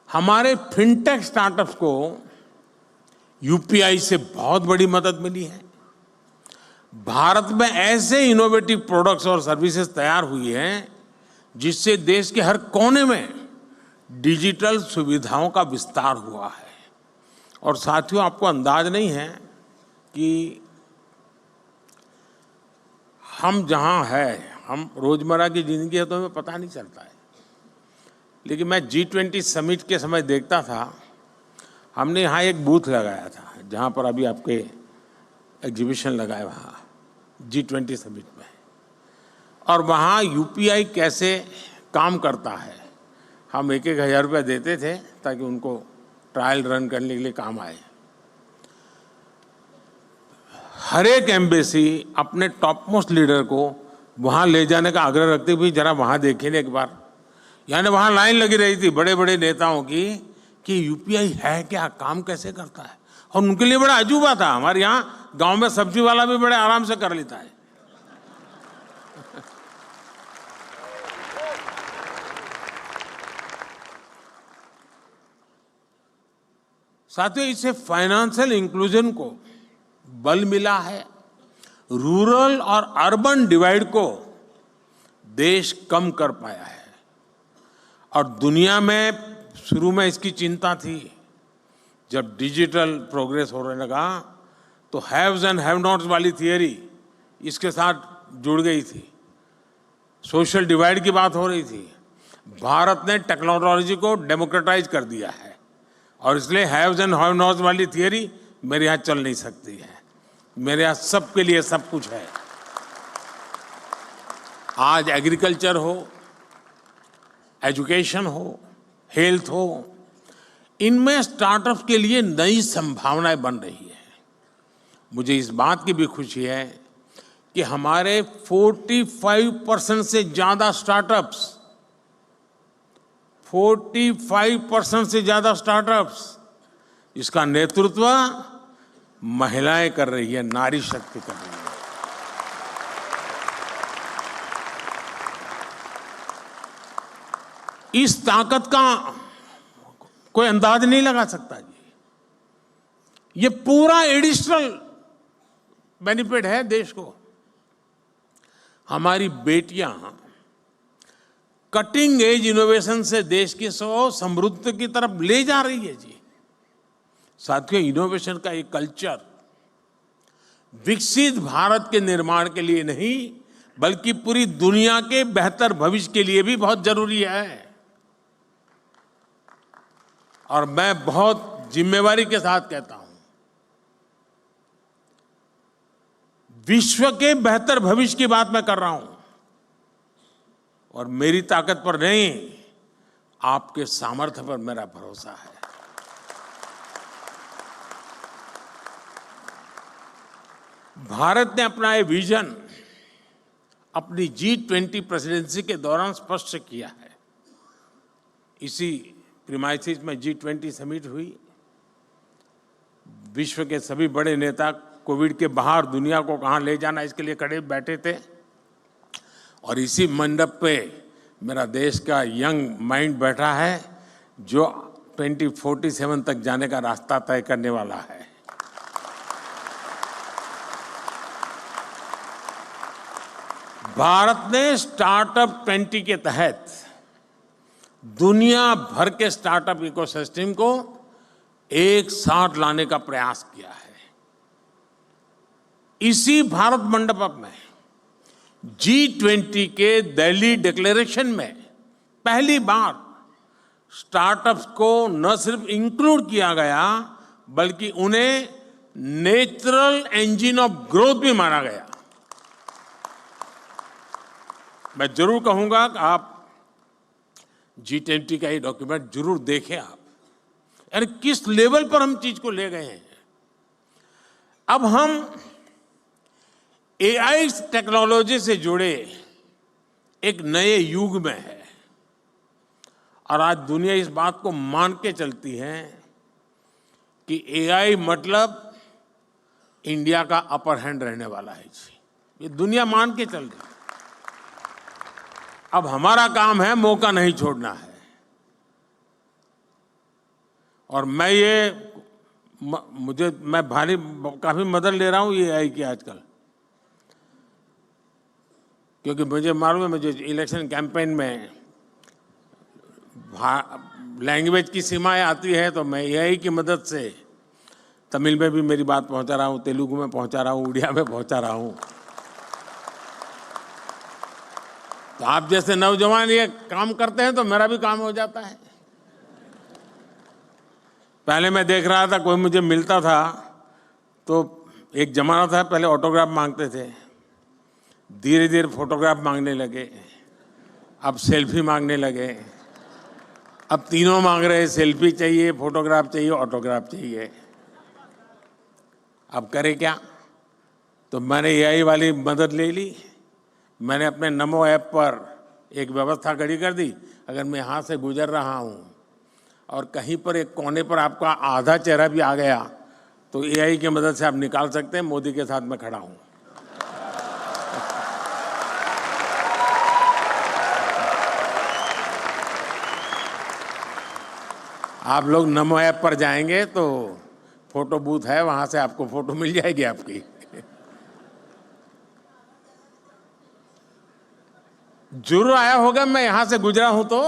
Speaker 7: हमारे फिनटेक स्टार्टअप्स को यूपीआई से बहुत बड़ी मदद मिली है। भारत में ऐसे इनोवेटिव प्रोडक्ट्स और सर्विसेज तैयार हुई हैं जिससे देश के हर कोने में डिजिटल सुविधाओं का विस्तार हुआ है। और साथियों, आपको अंदाज नहीं है कि हम जहां हैं, हम रोजमर्रा की जिंदगी है तो हमें पता नहीं चलता है, लेकिन मैं G20 समिट के समय देखता था, हमने यहाँ एक बूथ लगाया था जहाँ पर अभी आपके एग्जीबिशन लगा है, वहाँ G20 समिट में, और वहाँ यूपीआई कैसे काम करता है हम 1-1 हज़ार रुपया देते थे ताकि उनको ट्रायल रन करने के लिए काम आए। हर एक एम्बेसी अपने टॉप मोस्ट लीडर को वहाँ ले जाने का आग्रह रखती हुई जरा वहाँ देखिए एक बार। यानी वहाँ लाइन लगी रही थी बड़े बड़े नेताओं की कि यूपीआई है क्या, काम कैसे करता है, और उनके लिए बड़ा अजूबा था। हमारे यहाँ गांव में सब्जी वाला भी बड़े आराम से कर लेता है। साथियों, इससे फाइनेंशियल इंक्लूजन को बल मिला है। रूरल और अर्बन डिवाइड को देश कम कर पाया है। और दुनिया में शुरू में इसकी चिंता थी। जब डिजिटल प्रोग्रेस होने लगा तो हैव्स एंड हैव नॉट्स वाली थियरी इसके साथ जुड़ गई थी। सोशल डिवाइड की बात हो रही थी। भारत ने टेक्नोलॉजी को डेमोक्रेटाइज कर दिया है और इसलिए हैव्स एंड हैव नॉट्स वाली थियरी मेरे यहाँ चल नहीं सकती है। मेरे यहाँ सबके लिए सब कुछ है। आज एग्रीकल्चर हो, एजुकेशन हो, हेल्थ हो, इनमें स्टार्टअप के लिए नई संभावनाएं बन रही है। मुझे इस बात की भी खुशी है कि हमारे 45% से ज्यादा स्टार्टअप्स 45% से ज्यादा स्टार्टअप्स इसका नेतृत्व महिलाएं कर रही है, नारी शक्ति कर रही है। इस ताकत का कोई अंदाज नहीं लगा सकता जी। ये पूरा एडिशनल बेनिफिट है देश को। हमारी बेटियां कटिंग एज इनोवेशन से देश की समृद्धि की तरफ ले जा रही है जी। साथियों, इनोवेशन का एक कल्चर विकसित भारत के निर्माण के लिए नहीं बल्कि पूरी दुनिया के बेहतर भविष्य के लिए भी बहुत जरूरी है। और मैं बहुत जिम्मेवारी के साथ कहता हूं, विश्व के बेहतर भविष्य की बात मैं कर रहा हूं और मेरी ताकत पर नहीं, आपके सामर्थ्य पर मेरा भरोसा है। भारत ने अपना ये विजन अपनी G20 प्रेसिडेंसी के दौरान स्पष्ट किया है। इसी प्रीमाइसिस में G20 समिट हुई। विश्व के सभी बड़े नेता कोविड के बाहर दुनिया को कहां ले जाना इसके लिए खड़े बैठे थे और इसी मंडप पे मेरा देश का यंग माइंड बैठा है जो 2047 तक जाने का रास्ता तय करने वाला है। भारत ने स्टार्टअप 20 के तहत दुनिया भर के स्टार्टअप इकोसिस्टम को एक साथ लाने का प्रयास किया है। इसी भारत मंडप में G20 के दिल्ली डिक्लेरेशन में पहली बार स्टार्टअप्स को न सिर्फ इंक्लूड किया गया बल्कि उन्हें नेचुरल इंजन ऑफ ग्रोथ भी माना गया। मैं जरूर कहूंगा कि आप G20 का ये डॉक्यूमेंट जरूर देखें आप, यानी किस लेवल पर हम चीज को ले गए हैं। अब हम AI टेक्नोलॉजी से जुड़े एक नए युग में है और आज दुनिया इस बात को मान के चलती है कि AI मतलब इंडिया का अपर हैंड रहने वाला है जी। ये दुनिया मान के चल रही है। अब हमारा काम है मौका नहीं छोड़ना है। और मैं काफी मदद ले रहा हूं ये AI की आजकल, क्योंकि मुझे मालूम है मुझे इलेक्शन कैंपेन में लैंग्वेज की सीमाएं आती है तो मैं AI की मदद से तमिल में भी मेरी बात पहुंचा रहा हूं, तेलुगु में पहुंचा रहा हूं, उड़िया में पहुंचा रहा हूं। तो आप जैसे नौजवान ये काम करते हैं तो मेरा भी काम हो जाता है। पहले मैं देख रहा था कोई मुझे मिलता था तो एक जमाना था पहले ऑटोग्राफ मांगते थे, धीरे धीरे फोटोग्राफ मांगने लगे, अब सेल्फी मांगने लगे, अब तीनों मांग रहे हैं, सेल्फी चाहिए, फोटोग्राफ चाहिए, ऑटोग्राफ चाहिए। अब करें क्या? तो मैंने एआई वाली मदद ले ली। मैंने अपने नमो ऐप पर एक व्यवस्था खड़ी कर दी। अगर मैं यहाँ से गुजर रहा हूँ और कहीं पर एक कोने पर आपका आधा चेहरा भी आ गया तो एआई की मदद से आप निकाल सकते हैं, मोदी के साथ मैं खड़ा हूँ। आप लोग नमो ऐप पर जाएंगे तो फोटो बूथ है, वहां से आपको फोटो मिल जाएगी आपकी। जरूर आया होगा, मैं यहां से गुजरा हूं तो।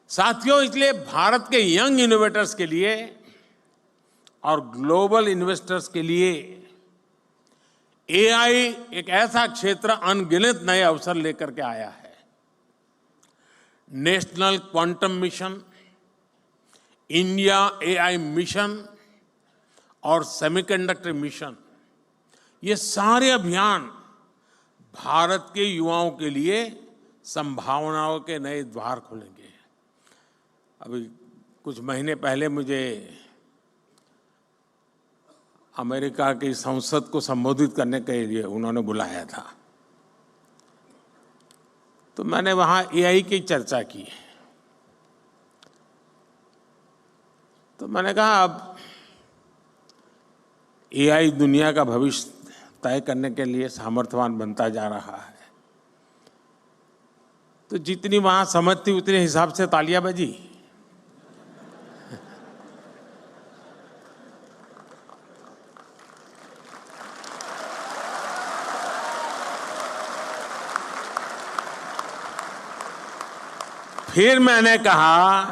Speaker 7: साथियों, इसलिए भारत के यंग इनोवेटर्स के लिए और ग्लोबल इन्वेस्टर्स के लिए एआई एक ऐसा क्षेत्र अनगिनत नए अवसर लेकर के आया है। National quantum mission, India AI mission और सेमीकंडक्टर मिशन, ये सारे अभियान भारत के युवाओं के लिए संभावनाओं के नए द्वार खोलेंगे। अभी कुछ महीने पहले मुझे अमेरिका की संसद को संबोधित करने के लिए उन्होंने बुलाया था, तो मैंने वहां एआई की चर्चा की। तो मैंने कहा अब एआई दुनिया का भविष्य तय करने के लिए सामर्थ्यवान बनता जा रहा है। तो जितनी वहां समझ थी उतने हिसाब से तालियां बजी। फिर मैंने कहा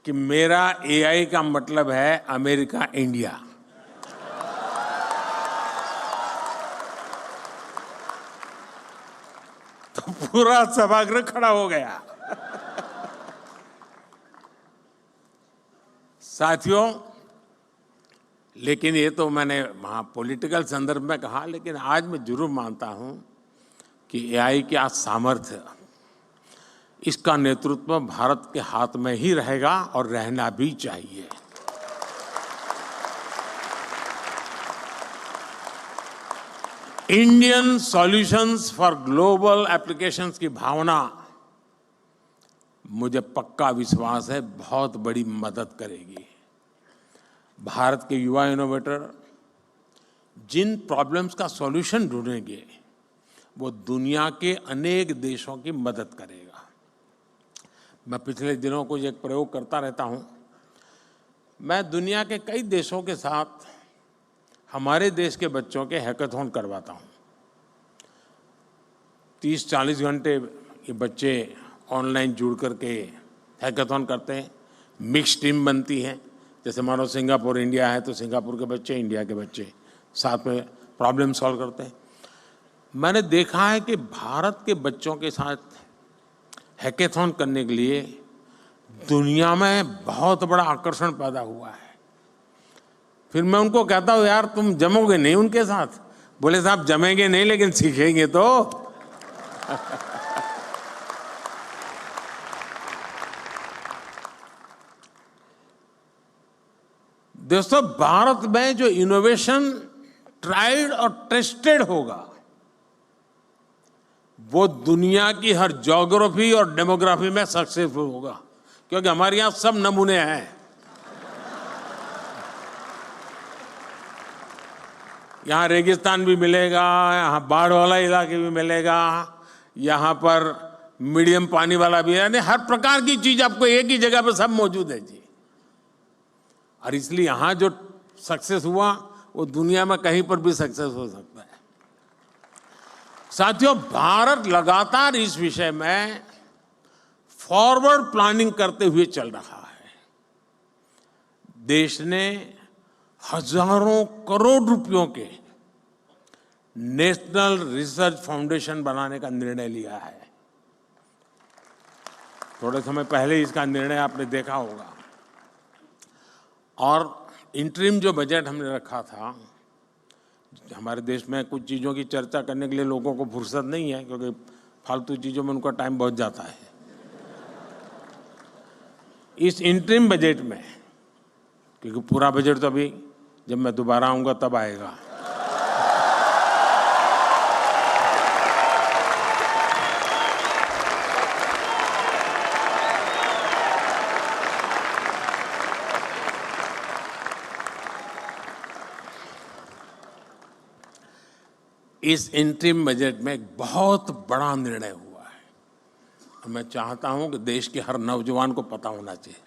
Speaker 7: कि मेरा एआई का मतलब है अमेरिका इंडिया। तो पूरा सभागृह खड़ा हो गया। साथियों, लेकिन ये तो मैंने वहां पॉलिटिकल संदर्भ में कहा, लेकिन आज मैं जरूर मानता हूं कि एआई का सामर्थ्य, इसका नेतृत्व भारत के हाथ में ही रहेगा और रहना भी चाहिए। Indian solutions for global applications की भावना, मुझे पक्का विश्वास है, बहुत बड़ी मदद करेगी। भारत के युवा इनोवेटर जिन प्रॉब्लम्स का सॉल्यूशन ढूंढेंगे, वो दुनिया के अनेक देशों की मदद करेगा। मैं पिछले दिनों को एक प्रयोग करता रहता हूं। मैं दुनिया के कई देशों के साथ हमारे देश के बच्चों के हैकाथॉन करवाता हूं। 30-40 घंटे ये बच्चे ऑनलाइन जुड़ करके हैकाथॉन करते हैं। मिक्स टीम बनती है, जैसे मानो सिंगापुर इंडिया है तो सिंगापुर के बच्चे, इंडिया के बच्चे साथ में प्रॉब्लम सॉल्व करते हैं। मैंने देखा है कि भारत के बच्चों के साथ हैकाथॉन करने के लिए दुनिया में बहुत बड़ा आकर्षण पैदा हुआ है। फिर मैं उनको कहता हूं, यार तुम जमोगे नहीं उनके साथ? बोले साहब जमेंगे नहीं, लेकिन सीखेंगे तो। दोस्तों, भारत में जो इनोवेशन ट्राइड और टेस्टेड होगा, वो दुनिया की हर ज्योग्राफी और डेमोग्राफी में सक्सेसफुल होगा, क्योंकि हमारे यहां सब नमूने हैं। यहाँ रेगिस्तान भी मिलेगा, यहाँ बाढ़ वाला इलाके भी मिलेगा, यहाँ पर मीडियम पानी वाला भी है, यानी हर प्रकार की चीज आपको एक ही जगह पर सब मौजूद है जी। और इसलिए यहाँ जो सक्सेस हुआ वो दुनिया में कहीं पर भी सक्सेस हो सकता है। साथियों, भारत लगातार इस विषय में फॉरवर्ड प्लानिंग करते हुए चल रहा है। देश ने हजारों करोड़ रुपयों के नेशनल रिसर्च फाउंडेशन बनाने का निर्णय लिया है। थोड़े समय पहले इसका निर्णय आपने देखा होगा। और इंटरिम जो बजट हमने रखा था, हमारे देश में कुछ चीज़ों की चर्चा करने के लिए लोगों को फुर्सत नहीं है, क्योंकि फालतू चीज़ों में उनका टाइम बहुत जाता है। इस इंटरिम बजट में, क्योंकि पूरा बजट तो अभी जब मैं दोबारा आऊँगा तब आएगा, इस इंटरिम बजट में एक बहुत बड़ा निर्णय हुआ है और मैं चाहता हूं कि देश के हर नौजवान को पता होना चाहिए।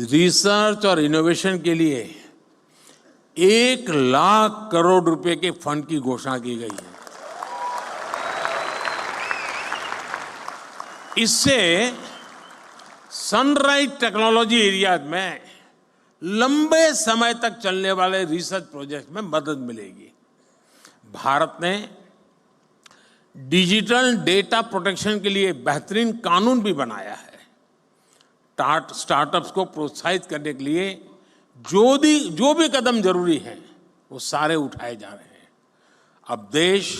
Speaker 7: रिसर्च और इनोवेशन के लिए 1,00,000 करोड़ रुपए के फंड की घोषणा की गई है। इससे सनराइज टेक्नोलॉजी एरिया में लंबे समय तक चलने वाले रिसर्च प्रोजेक्ट में मदद मिलेगी। भारत ने डिजिटल डेटा प्रोटेक्शन के लिए बेहतरीन कानून भी बनाया है। स्टार्टअप्स को प्रोत्साहित करने के लिए जो भी कदम जरूरी हैं वो सारे उठाए जा रहे हैं। अब देश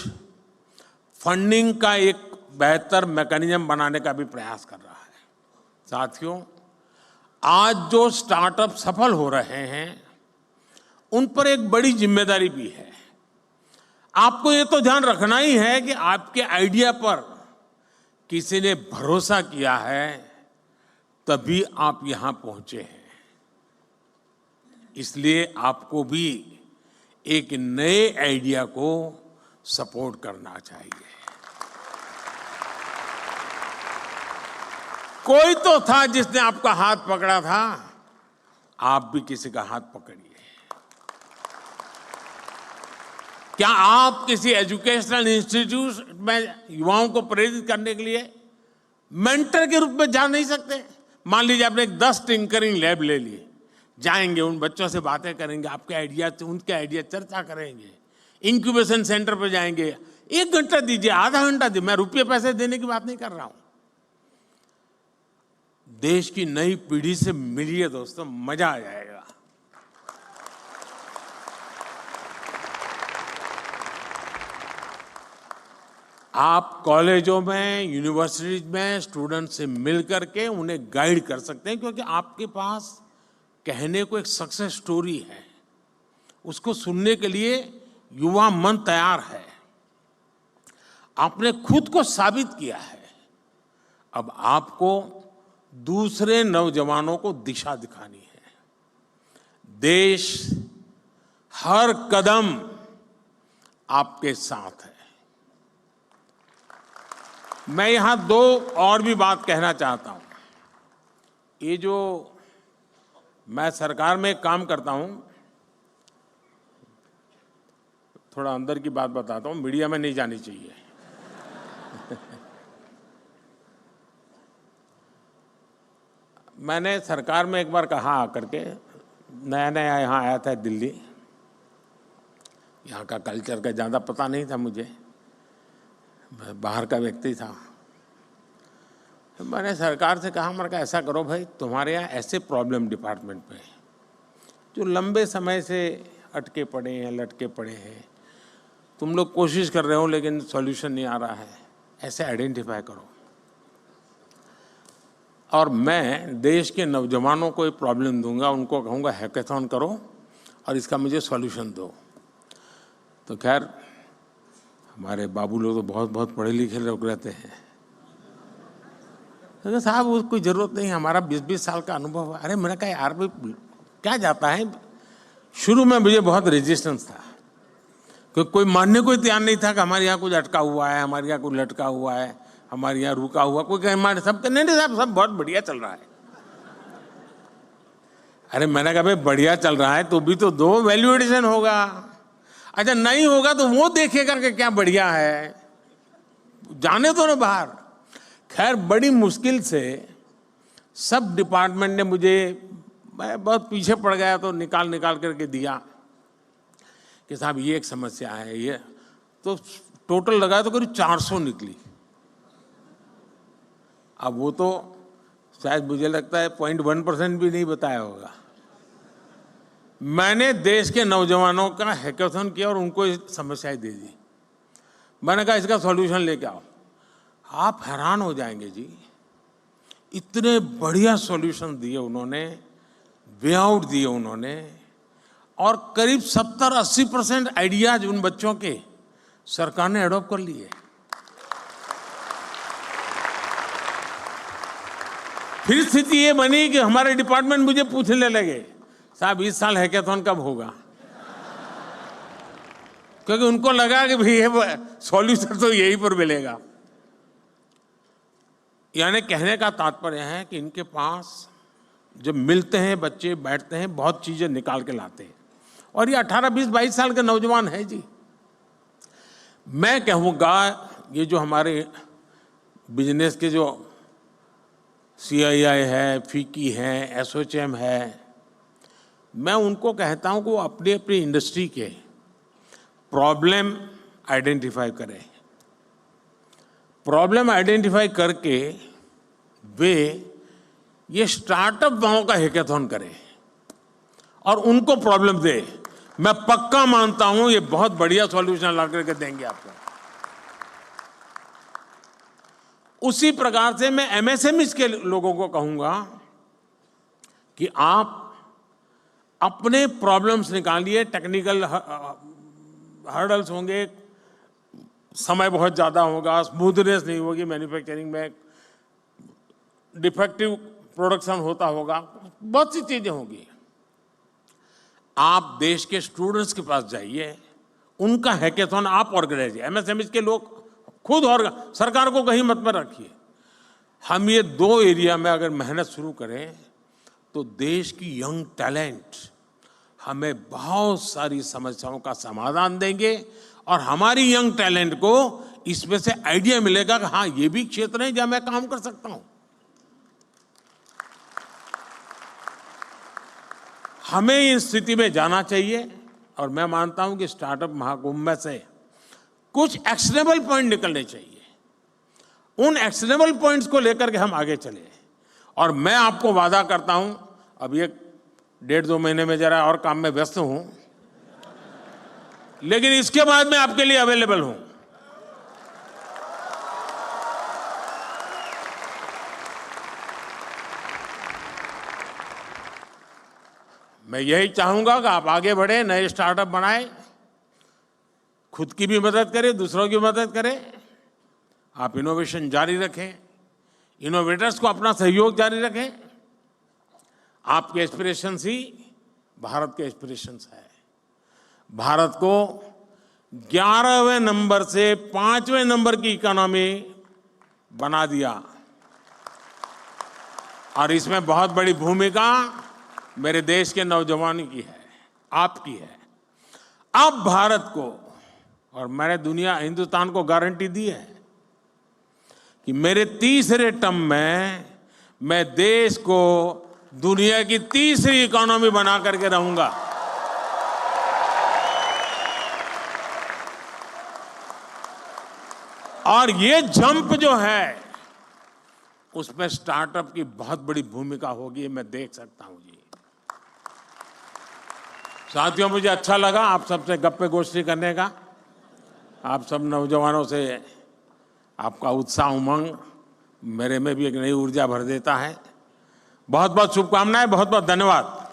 Speaker 7: फंडिंग का एक बेहतर मैकेनिज्म बनाने का भी प्रयास कर रहा है। साथियों, आज जो स्टार्टअप सफल हो रहे हैं उन पर एक बड़ी जिम्मेदारी भी है। आपको ये तो ध्यान रखना ही है कि आपके आइडिया पर किसी ने भरोसा किया है, तभी आप यहां पहुंचे हैं। इसलिए आपको भी एक नए आइडिया को सपोर्ट करना चाहिए। कोई तो था जिसने आपका हाथ पकड़ा था, आप भी किसी का हाथ पकड़िए। क्या आप किसी एजुकेशनल इंस्टीट्यूट में युवाओं को प्रेरित करने के लिए मेंटर के रूप में जा नहीं सकते? मान लीजिए आपने 10 टिंकरिंग लैब ले लिए, जाएंगे उन बच्चों से बातें करेंगे, आपके आइडिया उनके आइडिया चर्चा करेंगे, इंक्यूबेशन सेंटर पर जाएंगे, 1 घंटा दीजिए, आधा घंटा दीजिए, मैं रुपये पैसे देने की बात नहीं कर रहा हूं। देश की नई पीढ़ी से मिलिए दोस्तों, मजा आ जाएगा। आप कॉलेजों में, यूनिवर्सिटीज में स्टूडेंट से मिल करके उन्हें गाइड कर सकते हैं, क्योंकि आपके पास कहने को एक सक्सेस स्टोरी है, उसको सुनने के लिए युवा मन तैयार है। आपने खुद को साबित किया है, अब आपको दूसरे नौजवानों को दिशा दिखानी है। देश हर कदम आपके साथ है। मैं यहां 2 और भी बात कहना चाहता हूं। ये जो मैं सरकार में काम करता हूं, थोड़ा अंदर की बात बताता हूं, मीडिया में नहीं जानी चाहिए। मैंने सरकार में एक बार कहा आकर के, नया नया यहाँ आया था दिल्ली, यहाँ का कल्चर का ज़्यादा पता नहीं था मुझे, मैं बाहर का व्यक्ति था। मैंने सरकार से कहा, मैंने कहा ऐसा करो भाई, तुम्हारे यहाँ ऐसे प्रॉब्लम डिपार्टमेंट में जो लंबे समय से अटके पड़े हैं, लटके पड़े हैं, तुम लोग कोशिश कर रहे हो लेकिन सॉल्यूशन नहीं आ रहा है, ऐसे आइडेंटिफाई करो और मैं देश के नौजवानों को ये प्रॉब्लम दूंगा, उनको कहूँगा हैकेथॉन करो और इसका मुझे सॉल्यूशन दो। तो खैर हमारे बाबू लोग तो बहुत बहुत पढ़े लिखे लोग रहते हैं, तो साहब उसको कोई ज़रूरत नहीं, हमारा 20-20 साल का अनुभव है। अरे मैंने कहा यार भाई क्या जाता है। शुरू में मुझे बहुत रेजिस्टेंस था, क्योंकि कोई मानने को तैयार नहीं था कि हमारे यहाँ कुछ अटका हुआ है, हमारे यहाँ कुछ लटका हुआ है, हमारे यहाँ रुका हुआ, कोई कहे हमारे सब नहीं साहब सब बहुत बढ़िया चल रहा है। अरे मैंने कहा भाई बढ़िया चल रहा है तो भी तो दो, वैल्यू एडिशन होगा। अच्छा नहीं होगा तो वो देखेगा कि क्या बढ़िया है, जाने दो ना बाहर। खैर बड़ी मुश्किल से सब डिपार्टमेंट ने मुझे, मैं बहुत पीछे पड़ गया तो निकाल करके दिया कि साहब ये एक समस्या है, ये तो टोटल लगाया तो करीब 400 निकली। अब वो तो शायद मुझे लगता है 0.1% भी नहीं बताया होगा। मैंने देश के नौजवानों का हैकाथन किया और उनको ये समस्याएं दे दी। मैंने कहा इसका सॉल्यूशन लेके आओ। आप हैरान हो जाएंगे जी, इतने बढ़िया सॉल्यूशन दिए उन्होंने, वे आउट दिए उन्होंने, और करीब 70-80% आइडियाज उन बच्चों के सरकार ने अडॉप्ट कर लिए। फिर स्थिति ये बनी कि हमारे डिपार्टमेंट मुझे पूछने लगे, साहब इस साल हैकाथन कब होगा? क्योंकि उनको लगा कि भाई ये सॉल्यूशन तो यहीं पर मिलेगा। यानी कहने का तात्पर्य है कि इनके पास जब मिलते हैं बच्चे, बैठते हैं, बहुत चीजें निकाल के लाते हैं। और ये 18, 20, 22 साल के नौजवान हैं जी। मैं कहूँगा ये जो हमारे बिजनेस के जो CII है, FICCI है, ASSOCHAM है, मैं उनको कहता हूँ कि वो अपनी अपनी इंडस्ट्री के प्रॉब्लम आइडेंटिफाई करें। प्रॉब्लम आइडेंटिफाई करके वे ये स्टार्टअप वालों का हैकाथन करें और उनको प्रॉब्लम दे। मैं पक्का मानता हूं ये बहुत बढ़िया सॉल्यूशन ला करके देंगे आपको। उसी प्रकार से मैं MSMEs के लोगों को कहूंगा कि आप अपने प्रॉब्लम्स निकालिए। टेक्निकल हर्डल्स होंगे, समय बहुत ज़्यादा होगा, स्मूथनेस नहीं होगी मैन्युफैक्चरिंग में, डिफेक्टिव प्रोडक्शन होता होगा, बहुत सी चीज़ें होंगी। आप देश के स्टूडेंट्स के पास जाइए, उनका हैकाथन आप ऑर्गेनाइज, MSMEs के लोग खुद, और सरकार को कहीं मत में रखिए। हम ये 2 एरिया में अगर मेहनत शुरू करें तो देश की यंग टैलेंट हमें बहुत सारी समस्याओं का समाधान देंगे और हमारी यंग टैलेंट को इसमें से आइडिया मिलेगा कि हाँ ये भी क्षेत्र है जहां मैं काम कर सकता हूं। हमें इस स्थिति में जाना चाहिए और मैं मानता हूं कि स्टार्टअप महाकुंभ में से कुछ एक्शनेबल पॉइंट निकलने चाहिए। उन एक्शनेबल पॉइंट्स को लेकर के हम आगे चले। और मैं आपको वादा करता हूं, अब ये 1.5-2 महीने में जरा और काम में व्यस्त हूं, लेकिन इसके बाद मैं आपके लिए अवेलेबल हूं। मैं यही चाहूंगा कि आप आगे बढ़े, नए स्टार्टअप बनाएं, खुद की भी मदद करें, दूसरों की मदद करें। आप इनोवेशन जारी रखें, इनोवेटर्स को अपना सहयोग जारी रखें। आपके एस्पिरेशंस ही भारत के एस्पिरेशंस है। भारत को 11वें नंबर से 5वें नंबर की इकोनॉमी बना दिया और इसमें बहुत बड़ी भूमिका मेरे देश के नौजवानों की है, आपकी है। अब भारत को, और मैंने हिंदुस्तान को गारंटी दी है कि मेरे तीसरे टर्म में मैं देश को दुनिया की तीसरी इकोनॉमी बना करके रहूंगा। और ये जंप जो है उसमें स्टार्टअप की बहुत बड़ी भूमिका होगी, मैं देख सकता हूं जी। साथियों, मुझे अच्छा लगा आप सबसे गप्पे गोष्ठी करने का। आप सब नौजवानों से आपका उत्साह, उमंग मेरे में भी एक नई ऊर्जा भर देता है। बहुत बहुत शुभकामनाएं, बहुत बहुत धन्यवाद।